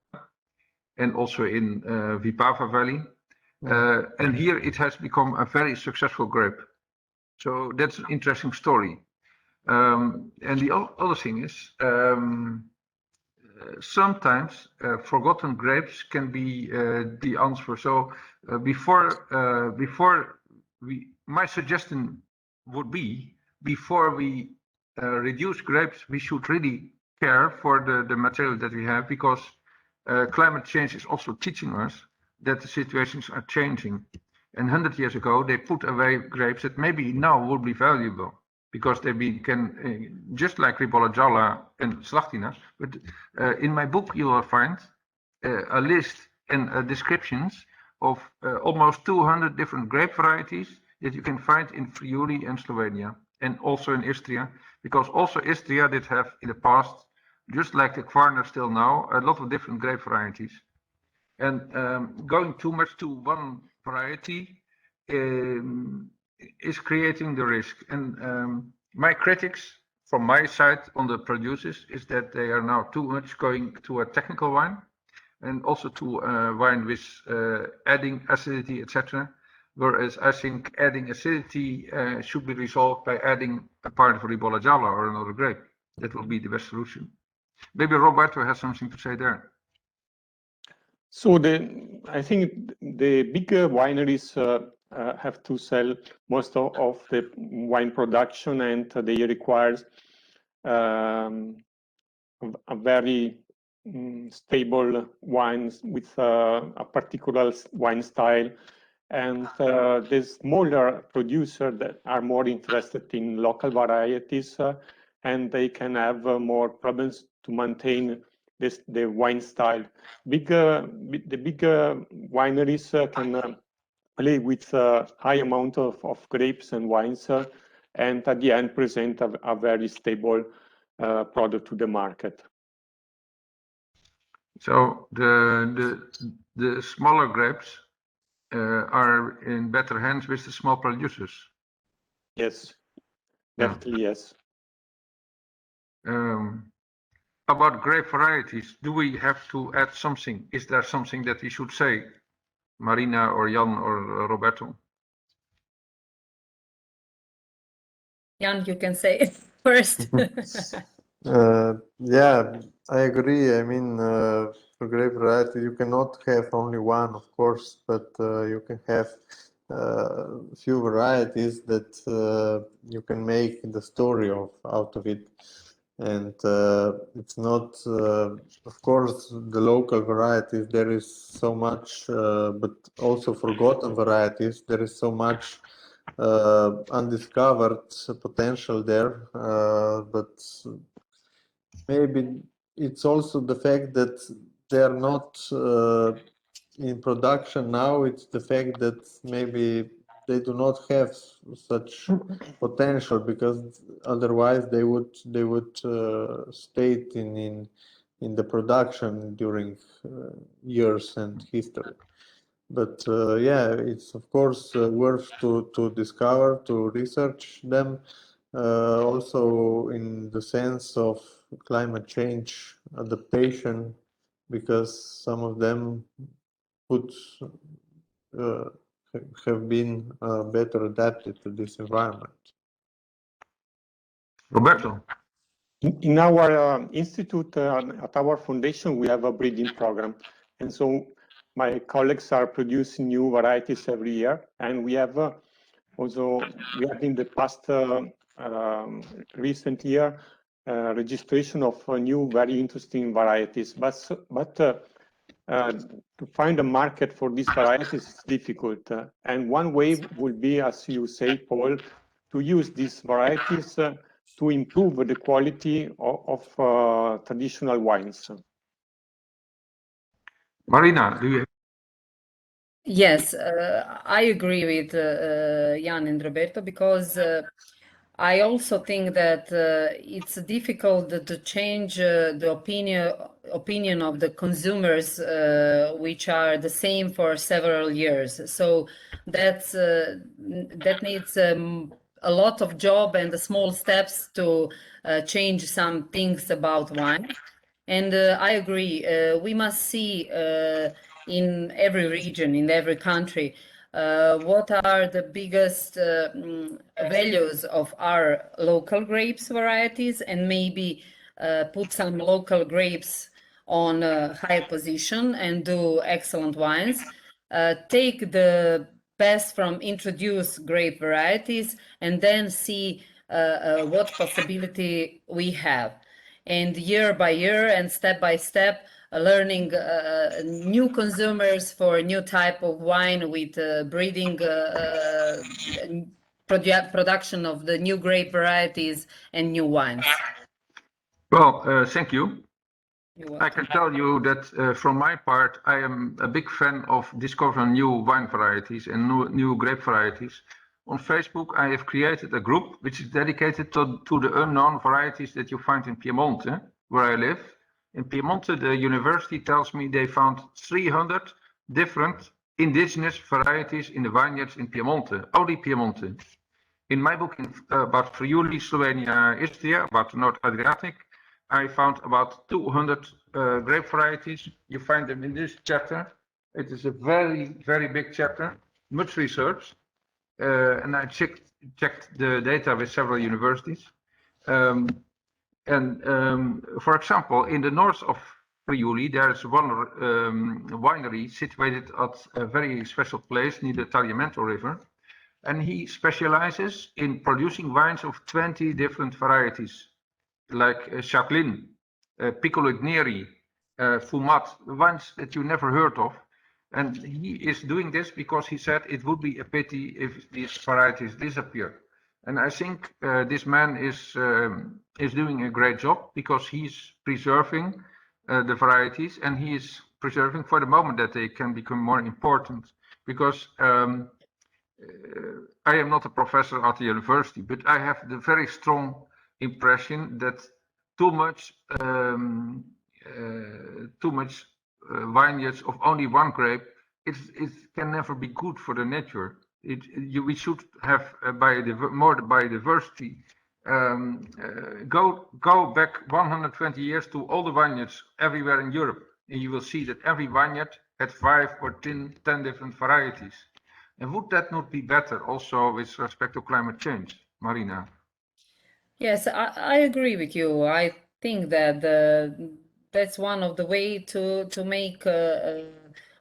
and also in Vipava Valley. And here it has become a very successful grape. So that's an interesting story. And the other thing is, sometimes forgotten grapes can be the answer. So my suggestion would be, before we reduce grapes, we should really care for the material that we have, because climate change is also teaching us that the situations are changing. And 100 years ago, they put away grapes that maybe now would be valuable, because they can, just like Ribolla Gialla and Slachtina. But in my book, you will find a list and descriptions of almost 200 different grape varieties that you can find in Friuli and Slovenia, and also in Istria, because also Istria did have in the past, just like the Kvarner still now, a lot of different grape varieties. And going too much to one variety is creating the risk. And my critics from my side on the producers is that they are now too much going to a technical wine, and also to wine with adding acidity, etc. Whereas I think adding acidity should be resolved by adding a part of Ribolla Gialla or another grape. That will be the best solution. Maybe Roberto has something to say there. So I think the bigger wineries have to sell most of the wine production, and they require a very stable wines with a particular wine style. And the smaller producers that are more interested in local varieties, and they can have more problems to maintain the wine style. The bigger wineries can play with a high amount of grapes and wines, and at the end present a very stable product to the market. So the smaller grapes are in better hands with the small producers. Yes, definitely, yeah. Yes. About grape varieties, do we have to add something? Is there something that we should say, Marina or Jan or Roberto? Jan, you can say it first. Yeah, I agree. I mean, for grape variety, you cannot have only one, of course, but you can have few varieties that you can make the story out of it. And it's not, of course, the local varieties, there is so much, but also forgotten varieties, there is so much undiscovered potential there, but maybe it's also the fact that they're not in production now. It's the fact that maybe they do not have such potential, because otherwise they would stay in the production during years and history. But yeah, it's of course worth to discover, to research them, also in the sense of climate change adaptation, because some of them could have been better adapted to this environment. Roberto. In our institute, at our foundation, we have a breeding program. And so my colleagues are producing new varieties every year. And we have in the past recent year, registration of new very interesting varieties. But to find a market for these varieties is difficult. And one way would be, as you say, Paul, to use these varieties to improve the quality of traditional wines. Marina, do you? Yes, I agree with Jan and Roberto, because I also think that it's difficult to change the opinion of the consumers, which are the same for several years. So that needs a lot of job and small steps to change some things about wine. And I agree. We must see in every region, in every country, what are the biggest values of our local grapes varieties, and maybe put some local grapes on a higher position and do excellent wines. Take the best from introduced grape varieties, and then see what possibility we have. And year by year and step by step, learning new consumers for a new type of wine with breeding production of the new grape varieties and new wines. Well, thank you. You're I welcome. can tell you that from my part, I am a big fan of discovering new wine varieties and new grape varieties. On Facebook, I have created a group which is dedicated to the unknown varieties that you find in Piemonte, where I live. In Piemonte, the university tells me they found 300 different indigenous varieties in the vineyards in Piemonte, only Piemonte. In my book about Friuli, Slovenia, Istria, about the North Adriatic, I found about 200 grape varieties. You find them in this chapter. It is a very, very big chapter, much research. And I checked the data with several universities. For example, in the north of Friuli, there's one winery situated at a very special place near the Tagliamento River. And he specializes in producing wines of 20 different varieties, like Châtelaine, Piccolo Neri, Fumat, wines that you never heard of. And he is doing this because he said it would be a pity if these varieties disappear. And I think this man is doing a great job, because he's preserving the varieties, and he is preserving for the moment that they can become more important. Because I am not a professor at the university, but I have the very strong impression that too much vineyards of only one grape, it can never be good for the nature. We should have more biodiversity. Go back 120 years to all the vineyards everywhere in Europe, and you will see that every vineyard had 5 or 10 different varieties. And would that not be better also with respect to climate change, Marina? Yes, I agree with you. I think that that's one of the way to make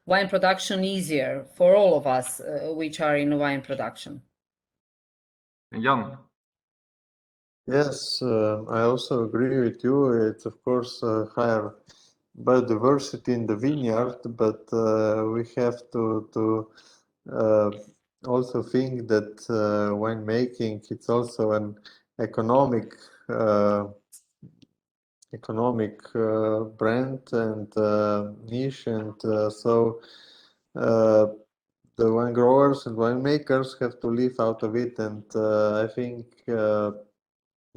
wine production easier for all of us which are in wine production. And Jan? Yes, I also agree with you. It's of course higher biodiversity in the vineyard, but we have to also think that winemaking, it's also an economic brand and niche, and so the wine growers and winemakers have to live out of it. And I think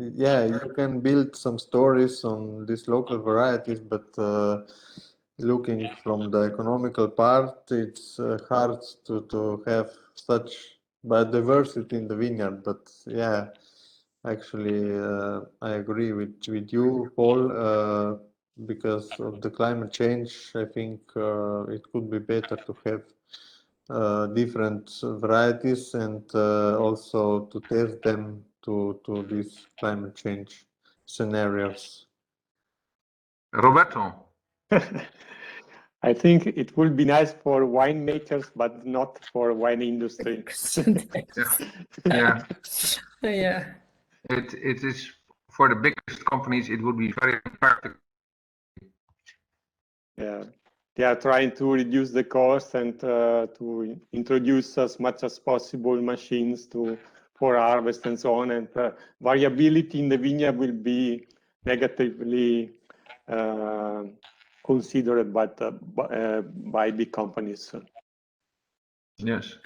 yeah, you can build some stories on these local varieties, but looking from the economical part, it's hard to have such biodiversity in the vineyard. But yeah, actually, I agree with you, Paul. Because of the climate change, I think it could be better to have different varieties, and also to test them to these climate change scenarios. Roberto? I think it would be nice for winemakers, but not for wine industry. Yeah. Yeah. It is for the biggest companies, it would be very practical. Yeah, they are trying to reduce the cost and to introduce as much as possible machines for harvest and so on. And variability in the vineyard will be negatively considered by big companies. Yes.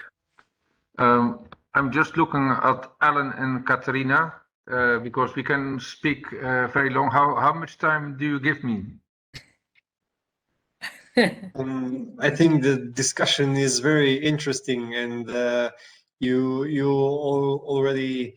I'm just looking at Alan and Katerina because we can speak very long. How much time do you give me? I think the discussion is very interesting, and you already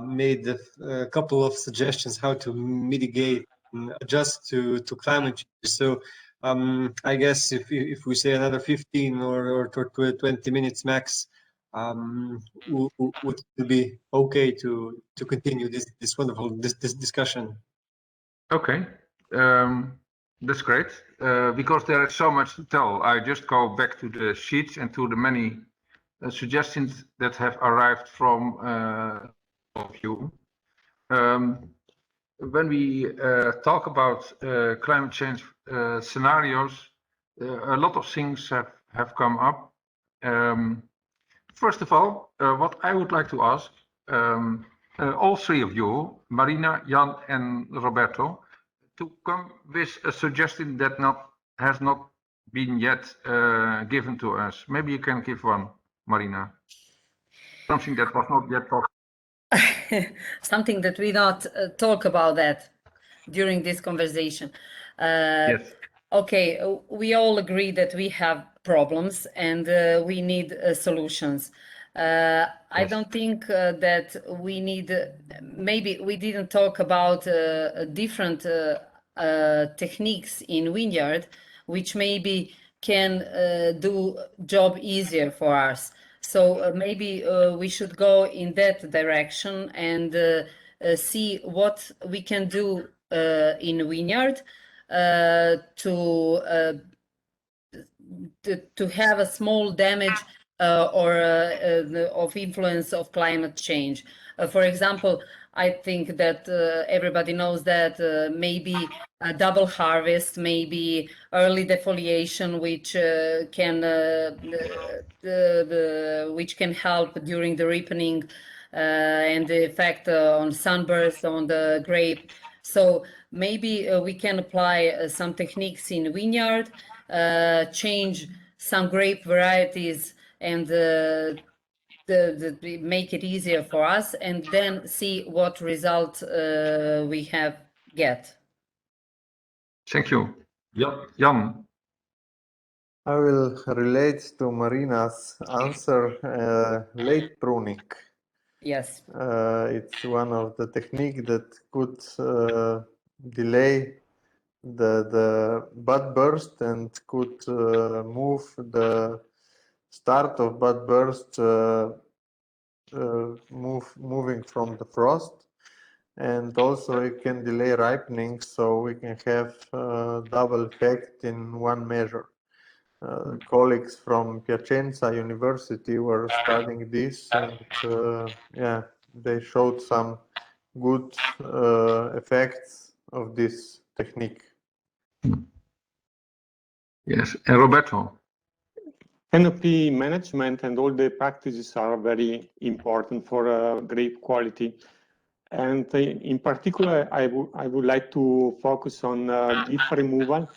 made a couple of suggestions how to mitigate and adjust to climate change. So I guess if we say another 15 or 20 minutes max, would be okay to continue this wonderful discussion. Okay. That's great, because there is so much to tell. I just go back to the sheets and to the many suggestions that have arrived from all of you. When we talk about climate change scenarios, a lot of things have come up. First of all, what I would like to ask all three of you, Marina, Jan, and Roberto, to come with a suggestion that has not been yet given to us. Maybe you can give one, Marina. Something that was not yet talked. Something that we not talk about that during this conversation. Yes. Okay, we all agree that we have problems and we need solutions. I don't think that we need, maybe we didn't talk about different techniques in vineyard, which maybe can do job easier for us. So maybe we should go in that direction and see what we can do in vineyard to have a small damage of influence of climate change. For example, I think that everybody knows that maybe a double harvest, maybe early defoliation, which can help during the ripening and the effect on sunburst on the grape. So maybe we can apply some techniques in vineyard, change some grape varieties and make it easier for us, and then see what result we get. Thank you. Jan. I will relate to Marina's answer, late pruning. Yes. It's one of the techniques that could delay the bud burst and could move the start of bud burst moving from the frost, and also it can delay ripening, so we can have double effect in one measure. Colleagues from Piacenza University were studying this, and yeah, they showed some good effects of this technique. Yes, and Roberto. Canopy management and all the practices are very important for grape quality. And in particular, I would like to focus on leaf removal.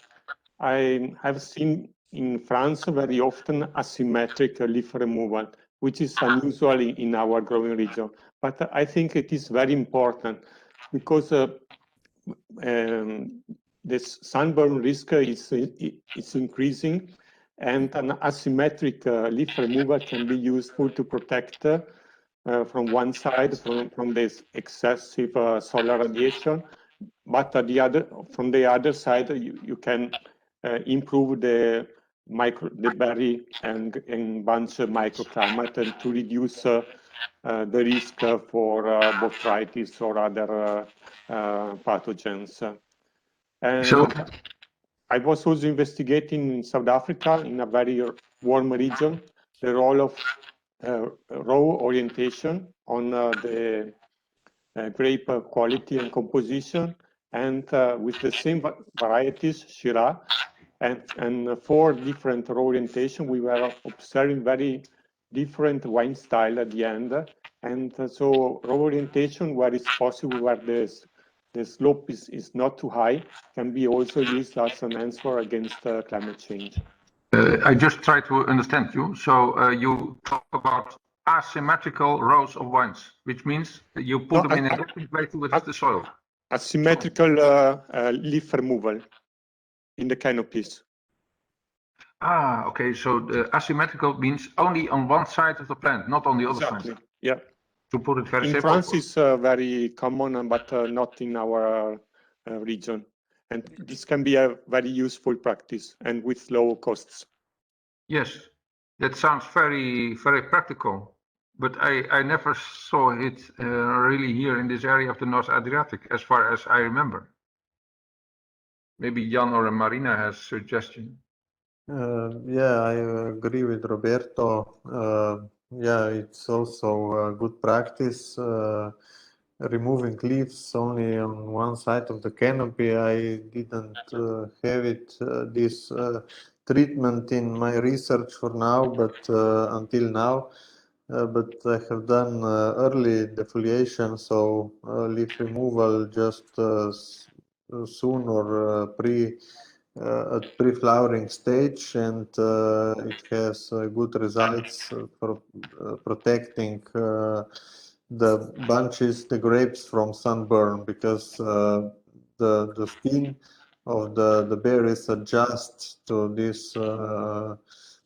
I have seen in France very often asymmetric leaf removal, which is unusual in our growing region. But I think it is very important because this sunburn risk is increasing, and an asymmetric leaf removal can be useful to protect from one side from this excessive solar radiation, but from the other side you can improve the berry and bunch microclimate and to reduce the risk for botrytis or other pathogens. And So, I was also investigating in South Africa, in a very warm region, the role of row orientation on the grape quality and composition, and with the same varieties, Shiraz, and 4 different row orientation, we were observing very different wine style at the end. And so row orientation, where it's possible, where the slope is not too high, can be also used as an answer against climate change. I just try to understand you. So you talk about asymmetrical rows of vines, which means you put them in a different way towards the soil. Asymmetrical leaf removal in the canopies. Ah, okay. So the asymmetrical means only on one side of the plant, not on the other Exactly. side. Yeah. To put it very In simple. France, it's very common, but not in our region. And this can be a very useful practice and with low costs. Yes, that sounds very, very practical. But I never saw it really here in this area of the North Adriatic, as far as I remember. Maybe Jan or Marina has a suggestion. Yeah, I agree with Roberto. Yeah, it's also a good practice. Removing leaves only on one side of the canopy. I didn't have it this treatment in my research for now, but until now. But I have done early defoliation, so leaf removal just soon or at pre-flowering stage, and it has good results for protecting the bunches, the grapes from sunburn, because the skin of the berries adjusts to this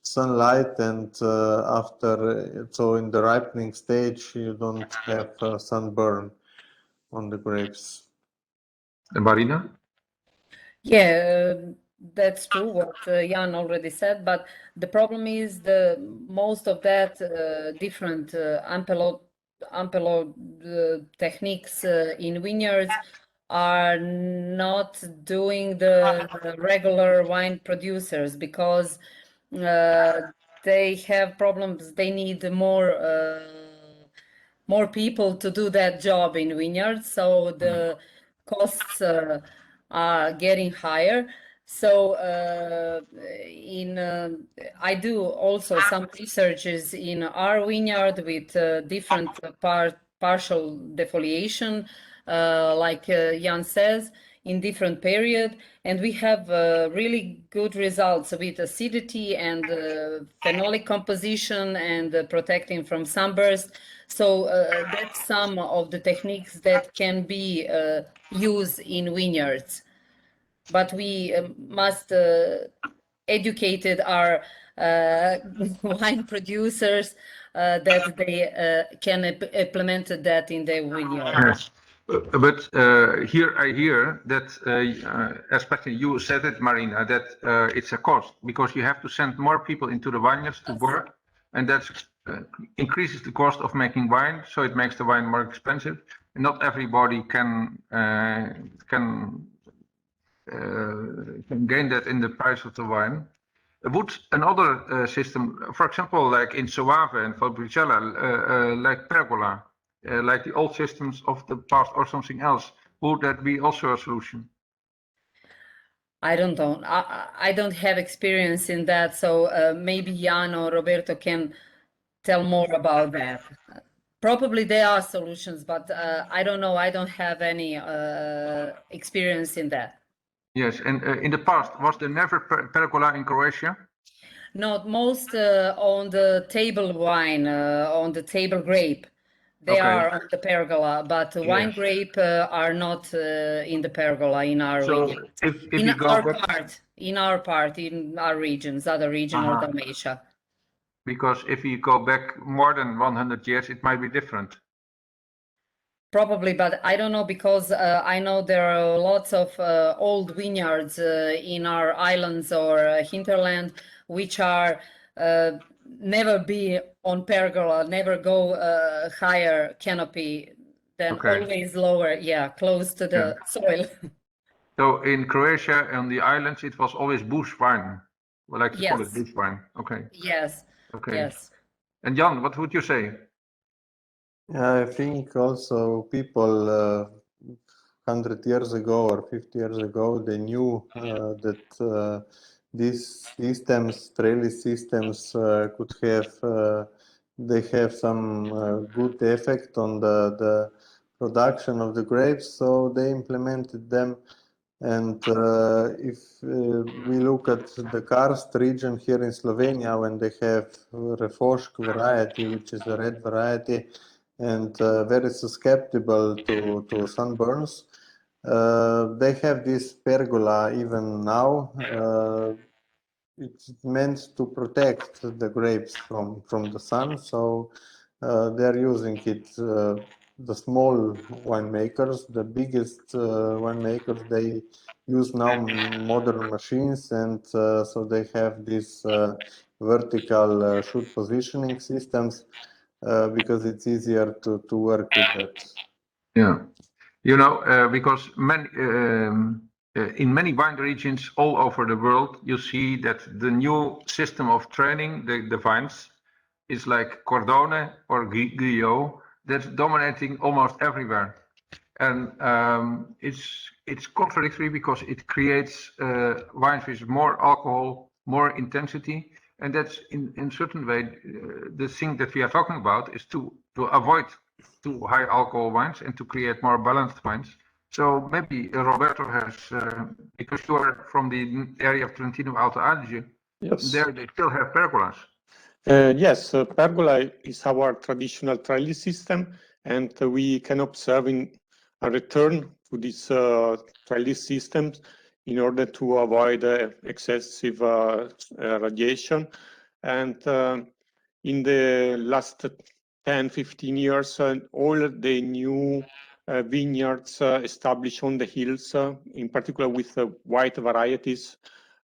sunlight, and so in the ripening stage you don't have sunburn on the grapes. And Marina? Yeah, that's true what Jan already said, but the problem is the most of that different ampello techniques in vineyards are not doing the regular wine producers, because they have problems. They need more people to do that job in vineyards, so the costs are getting higher. So I do also some researches in our vineyard with different partial defoliation, like Jan says, in different period, and we have really good results with acidity and phenolic composition and protecting from sunburst. So that's some of the techniques that can be used in vineyards. But we must educate our wine producers that they can implement that in their vineyard. Yes. But here I hear that, especially you said it, Marina, that it's a cost, because you have to send more people into the vineyards to work, and that increases the cost of making wine, so it makes the wine more expensive. And not everybody can gain that in the price of the wine. Would another system, for example, like in Soave and Valpolicella, like pergola, like the old systems of the past or something else, would that be also a solution? I don't know. I don't have experience in that, so maybe Jan or Roberto can tell more about that. Probably there are solutions, but I don't know. I don't have any experience in that. Yes, and in the past, was there never pergola in Croatia? Not most on the table wine, on the table grape. They Okay. are on the pergola, but wine Yes. grape are not in the pergola in our So vineyard. if In you go our back, in our regions, other region or Dalmatia. because if you go back more than 100 years, it might be different. Probably, but I don't know, because I know there are lots of old vineyards in our islands or hinterland, which are never be on pergola, never go higher canopy than Okay. always lower, yeah, close to the soil. So in Croatia, on the islands, it was always bush wine. We like to call it Yes. bush wine. Okay. Yes. Okay. Yes. And Jan, what would you say? I think also people 100 years ago or 50 years ago, they knew that these systems, trellis systems, could have they have some good effect on the production of the grapes, so they implemented them And if we look at the karst region here in Slovenia, when they have Refošk variety, which is a red variety, and very susceptible to sunburns, they have this pergola even now. It's meant to protect the grapes from the sun, so they're using it. The small winemakers, the biggest winemakers, they use now modern machines, and so they have these vertical shoot positioning systems because it's easier to work with that. Yeah, you know, because in many wine regions all over the world, you see that the new system of training the vines is like Cordone or Guyot, that's dominating almost everywhere. And it's contradictory because it creates wines with more alcohol, more intensity, and that's in certain way the thing that we are talking about is to avoid too high alcohol wines and to create more balanced wines. So maybe Roberto has, because you are from the area of Trentino Alto Adige, Yes. there they still have pergolas. Yes, pergola is our traditional trellis system, and we can observe a return to these trellis systems in order to avoid excessive radiation. And in the last 10-15 years, all the new vineyards established on the hills, in particular with white varieties,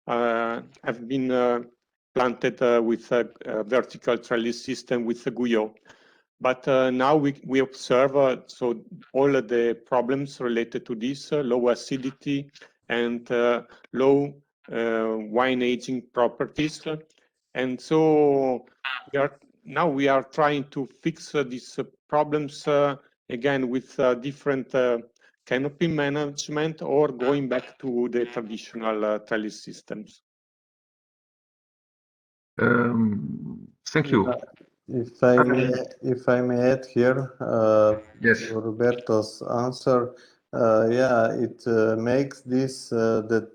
have been planted with a vertical trellis system with the Guyot. But now we observe so all of the problems related to this, low acidity and low wine aging properties. And so we are trying to fix these problems again with different canopy management or going back to the traditional trellis systems. Thank you. If I may add here, Yes. to Roberto's answer, yeah, it makes this that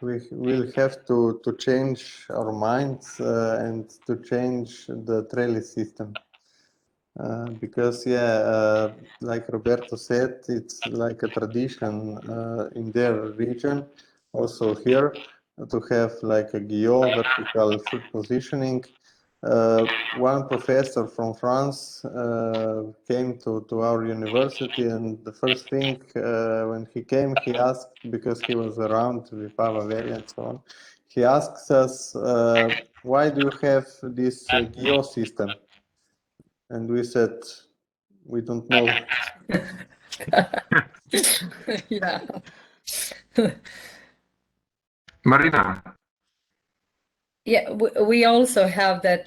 we will have to change our minds and to change the trellis system. Because yeah, like Roberto said, it's like a tradition in their region, also here, to have like a Guyot vertical shoot positioning. One professor from France came to our university, and the first thing when he came, he asked, because he was around with Bavaria and so on, he asks us, why do you have this Guyot system? And we said, we don't know. Yeah. Marina. Yeah, we also have that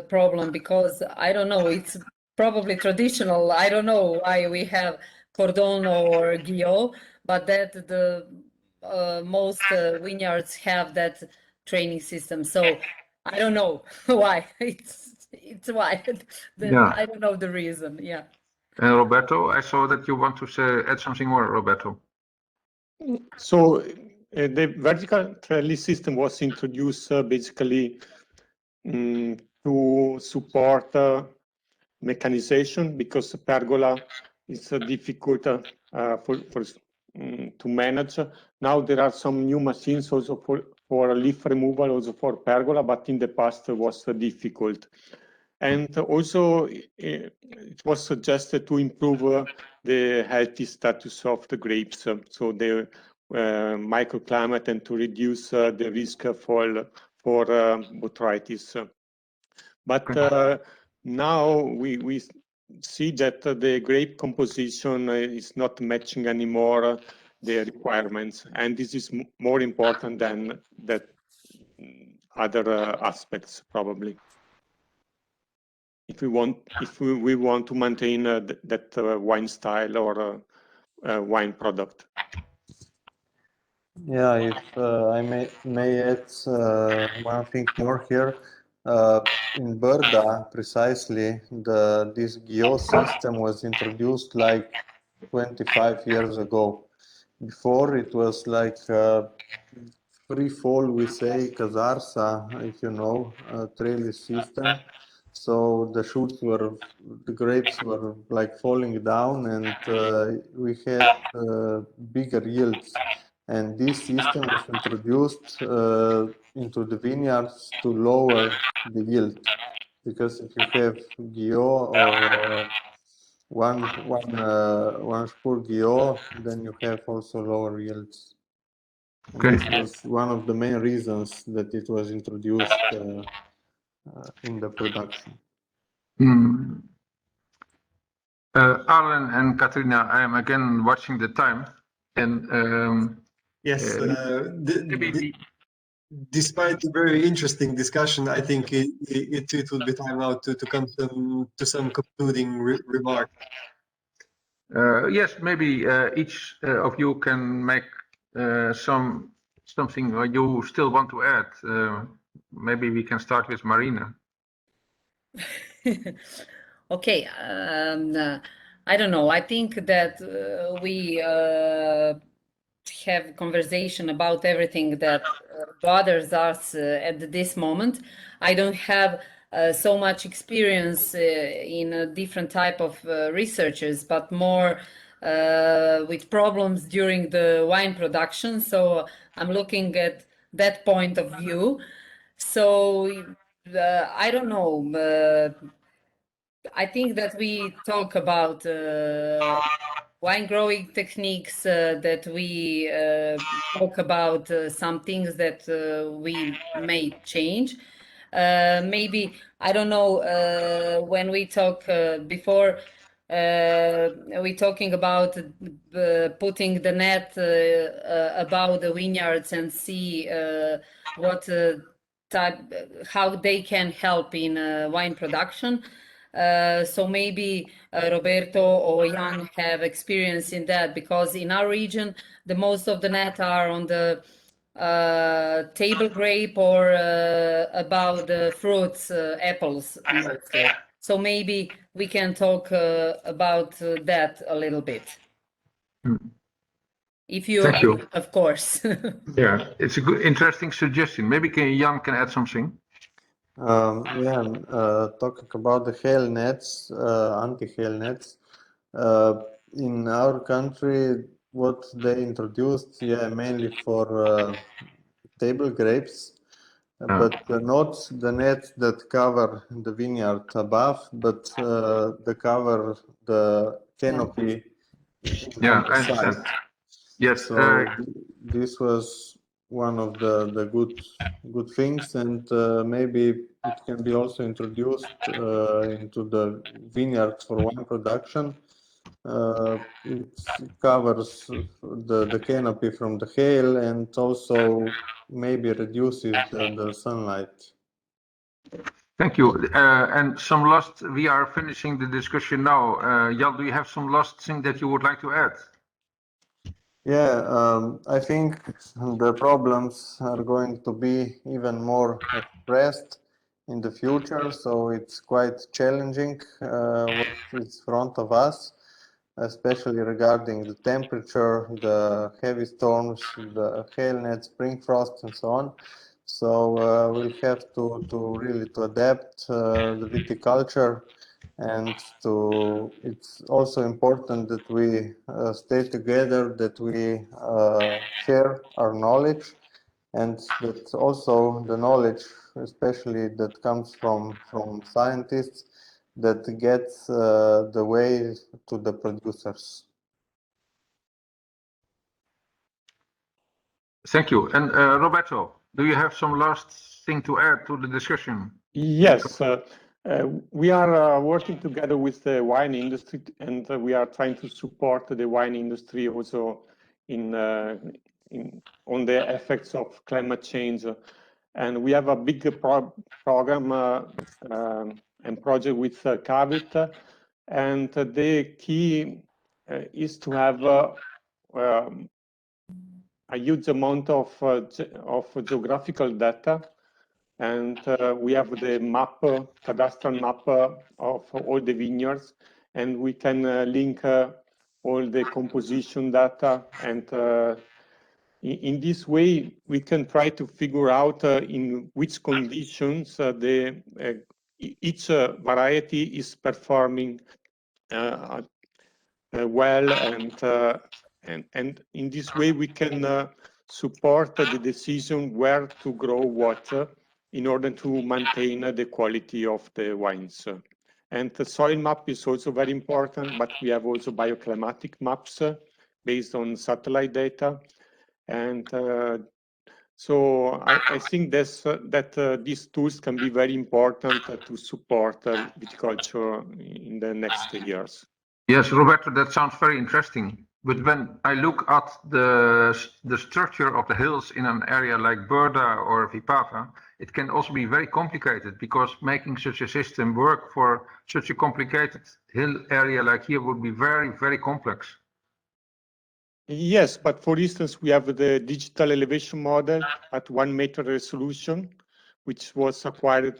problem because I don't know, it's probably traditional. I don't know why we have Cordon or Guyot, but that the most vineyards have that training system. So I don't know why. It's why. Yeah. I don't know the reason. Yeah. And Roberto, I saw that you want to add something more, Roberto. So the vertical trellis system was introduced basically to support mechanization, because pergola is difficult to manage. Now there are some new machines also for leaf removal, also for pergola, but in the past it was difficult. And also it was suggested to improve the healthy status of the grapes, so the microclimate, and to reduce the risk for botrytis. But now we see that the grape composition is not matching anymore the requirements, and this is more important than that other aspects, probably. If we want to maintain that wine style or wine product. Yeah, if I may add one thing more here. In Brda, precisely, this Guyot system was introduced like 25 years ago, before it was like free fall, we say Kazarsa, if you know, trellis system. So the shoots were, the grapes were like falling down, and we had bigger yields. And this system was introduced into the vineyards to lower the yield, because if you have Guyot or one spur Guyot, then you have also lower yields. And Okay. this was one of the main reasons that it was introduced in the production. Alan and Katrina, I am again watching the time, and Yes, maybe despite the very interesting discussion, I think it will be time now to come to some concluding remark. yes, maybe each of you can make something you still want to add. Maybe we can start with Marina. Okay, I don't know. I think that we have conversation about everything that bothers us at this moment. I don't have so much experience in different type of researches, but more with problems during the wine production. So I'm looking at that point of view. So I don't know. I think that we talk about wine growing techniques, that we talk about some things that we may change. Maybe, I don't know, when we talk before, we talking about putting the net above the vineyards and see what type, how they can help in wine production. So maybe Roberto or Jan have experience in that, because in our region, the most of the net are on the table grape or about the fruits, apples mostly. So maybe we can talk about that a little bit. If you Thank agree, you. of course. Yeah, it's a good, interesting suggestion. Maybe Jan can add something. Talking about the hail nets, anti-hail nets, in our country, what they introduced, mainly for table grapes, but not the nets that cover the vineyard above, but the cover the canopy Yeah, on the I understand. side. Yes. So this was one of the good things, and maybe it can be also introduced into the vineyard for wine production. It covers the canopy from the hail, and also maybe reduces the sunlight. Thank you. And some last, we are finishing the discussion now. Jan, do you have some last thing that you would like to add? I think the problems are going to be even more expressed in the future, so it's quite challenging what is in front of us, especially regarding the temperature, the heavy storms, the hail nets, spring frost, and so on. So we'll have to really adapt the viticulture, and it's also important that we stay together, that we share our knowledge, and that also the knowledge, especially that comes from scientists, that gets the way to the producers. Thank you. And Roberto, do you have some last thing to add to the discussion? Yes, we are working together with the wine industry, and we are trying to support the wine industry also on the effects of climate change. And we have a big program and project with CAVIT, and the key is to have a huge amount of geographical data. And we have the map, cadastral map of all the vineyards, and we can link all the composition data, and in this way we can try to figure out in which conditions each variety is performing well, and in this way we can support the decision where to grow what in order to maintain the quality of the wines. And the soil map is also very important, but we have also bioclimatic maps based on satellite data. And so I think that these tools can be very important to support viticulture in the next years. Yes, Roberto, that sounds very interesting. But when I look at the structure of the hills in an area like Burda or Vipava, it can also be very complicated, because making such a system work for such a complicated hill area like here would be very, very complex. Yes, but for instance, we have the digital elevation model at 1 meter resolution, which was acquired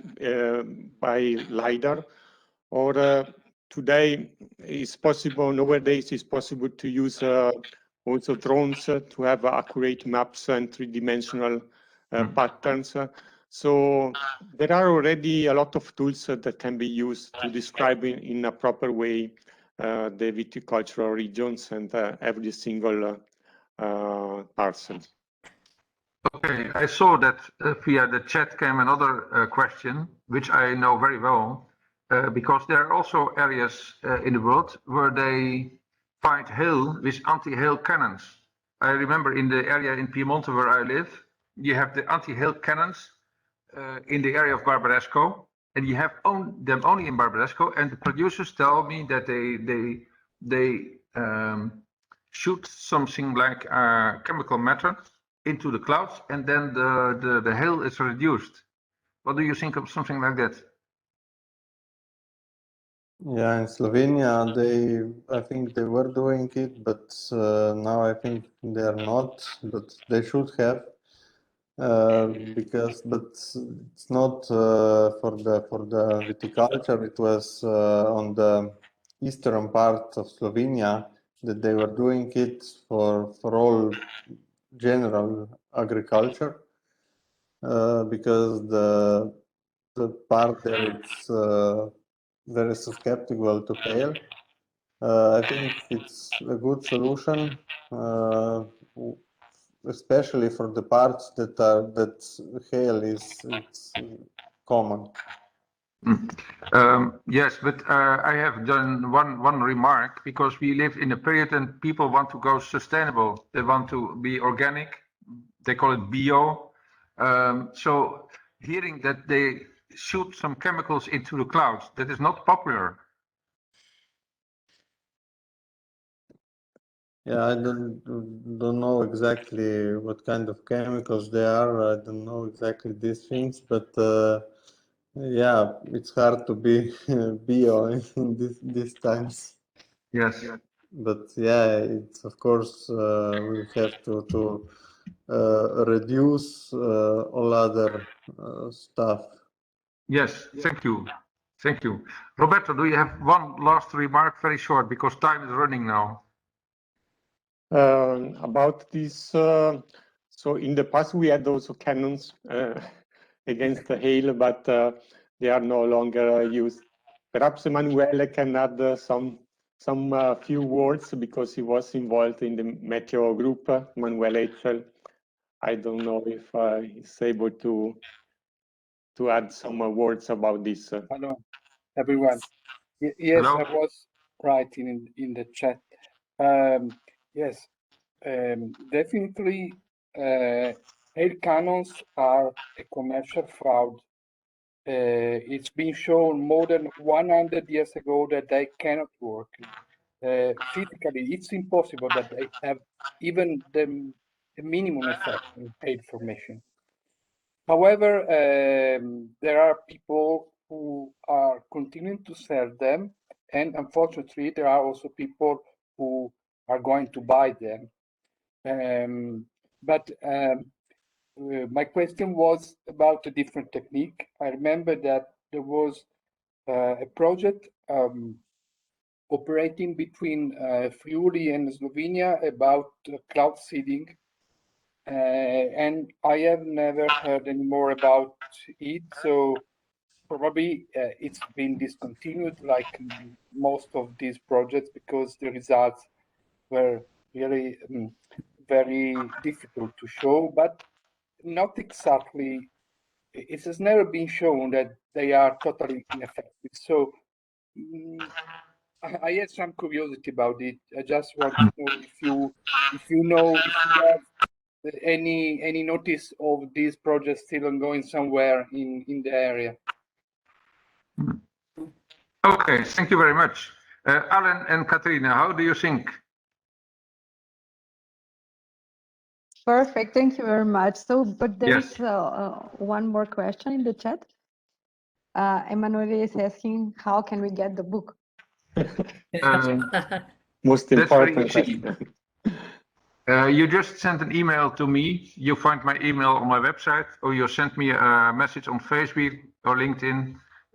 by LiDAR. Or today it's possible, nowadays it's possible to use also drones to have accurate maps and three-dimensional patterns. So there are already a lot of tools that can be used to describe in a proper way the viticultural regions and every single parcel. Okay, I saw that via the chat came another question, which I know very well, because there are also areas in the world where they fight hail with anti-hail cannons. I remember in the area in Piemonte where I live, you have the anti-hail cannons in the area of Barbaresco, and you have them only in Barbaresco, and the producers tell me that they shoot something like chemical matter into the clouds, and then the hail is reduced. What do you think of something like that? Yeah, in Slovenia, I think they were doing it, but now I think they are not, but they should have. But it's not for the viticulture. It was on the eastern part of Slovenia that they were doing it for all general agriculture, because the part there it's very susceptible to hail. I think it's a good solution, especially for the parts that hail is common. Yes, but I have done one remark, because we live in a period and people want to go sustainable. They want to be organic. They call it bio. So hearing that they shoot some chemicals into the clouds, that is not popular. Yeah, I don't know exactly what kind of chemicals they are. I don't know exactly these things, but yeah, it's hard to be bio in these times. Yes. But yeah, it's of course we have to reduce all other stuff. Yes, thank you. Thank you. Roberto, do you have one last remark, very short, because time is running now? About this, so in the past we had also cannons against the hail, but they are no longer used. Perhaps Emanuele can add some few words, because he was involved in the Meteo group, Emanuele Etchel. I don't know if he's able to add some words about this. Hello, everyone. Yes, Hello? I was writing in the chat. Yes, definitely hail cannons are a commercial fraud. It's been shown more than 100 years ago that they cannot work. Physically, it's impossible that they have even the minimum effect in hail formation. However, there are people who are continuing to sell them, and unfortunately, there are also people who are going to buy them. My question was about a different technique. I remember that there was a project cooperating between Friuli and Slovenia about cloud seeding. And I have never heard any more about it, so probably it's been discontinued like most of these projects because the results were really very difficult to show, but not exactly, it has never been shown that they are totally ineffective. So I had some curiosity about it. I just want to know if you have any notice of these projects still ongoing somewhere in the area. Okay, thank you very much. Alan and Katrina, how do you think? Perfect, thank you very much. So, but there Yes. is one more question in the chat. Emanuele is asking, how can we get the book? Most That's very important easy. question. You just send an email to me. You find my email on my website, or you send me a message on Facebook or LinkedIn,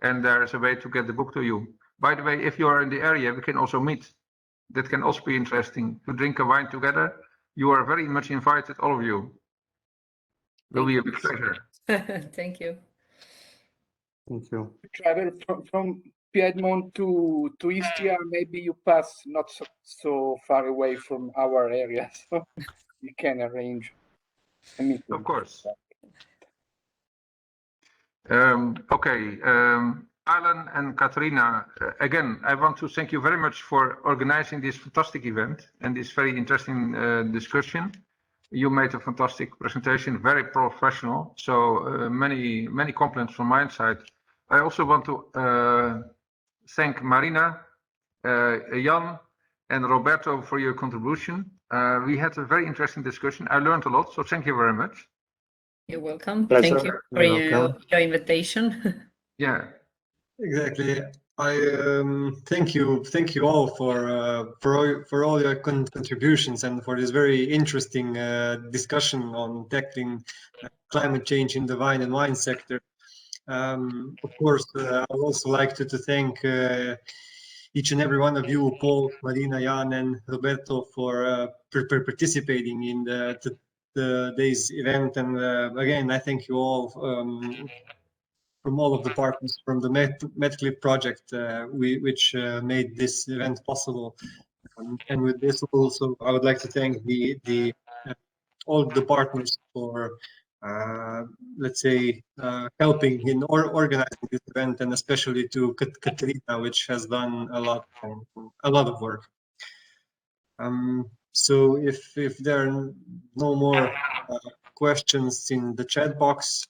and there is a way to get the book to you. By the way, if you are in the area, we can also meet. That can also be interesting, to drink a wine together. You are very much invited, all of you. Will be a big pleasure. Thank you. Thank you. Travel from Piedmont to Istria, maybe you pass not so far away from our area, so you can arrange a meeting. Of course. Okay, Alan and Katrina, again, I want to thank you very much for organizing this fantastic event and this very interesting discussion. You made a fantastic presentation, very professional. So many compliments from my side. I also want to thank Marina, Jan, and Roberto for your contribution. We had a very interesting discussion. I learned a lot, so thank you very much. You're welcome. Pleasure. Thank you for your invitation. Yeah. Exactly. I thank you all for all your contributions and for this very interesting discussion on tackling climate change in the wine and wine sector. Of course, I would also like to thank each and every one of you, Paul, Marina, Jan, and Roberto, for participating in the day's event. And again, I thank you all from all of the partners from the Medcliv project, which made this event possible. And with this also, I would like to thank all the partners for let's say helping in organizing this event, and especially to Katrina, which has done a lot of work. So if there are no more questions in the chat box,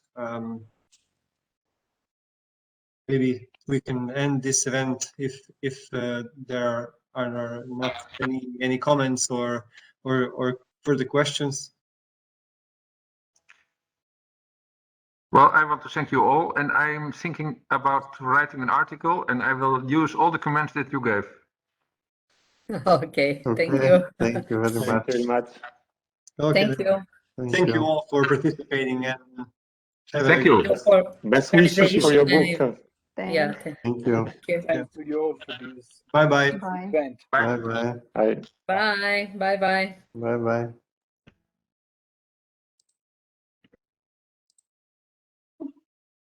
maybe we can end this event if there are not any comments or further questions. Well, I want to thank you all, and I'm thinking about writing an article, and I will use all the comments that you gave. Okay, thank you. Thank you very much. Thank you very much. Okay. Thank you. Thank you all for participating, and Thank you. For Best wishes for your book. yeah. Thank you. Thank you. Thanks to you all for this bye bye. Bye. event. Bye bye. Bye. Bye. Bye. Bye. Bye bye.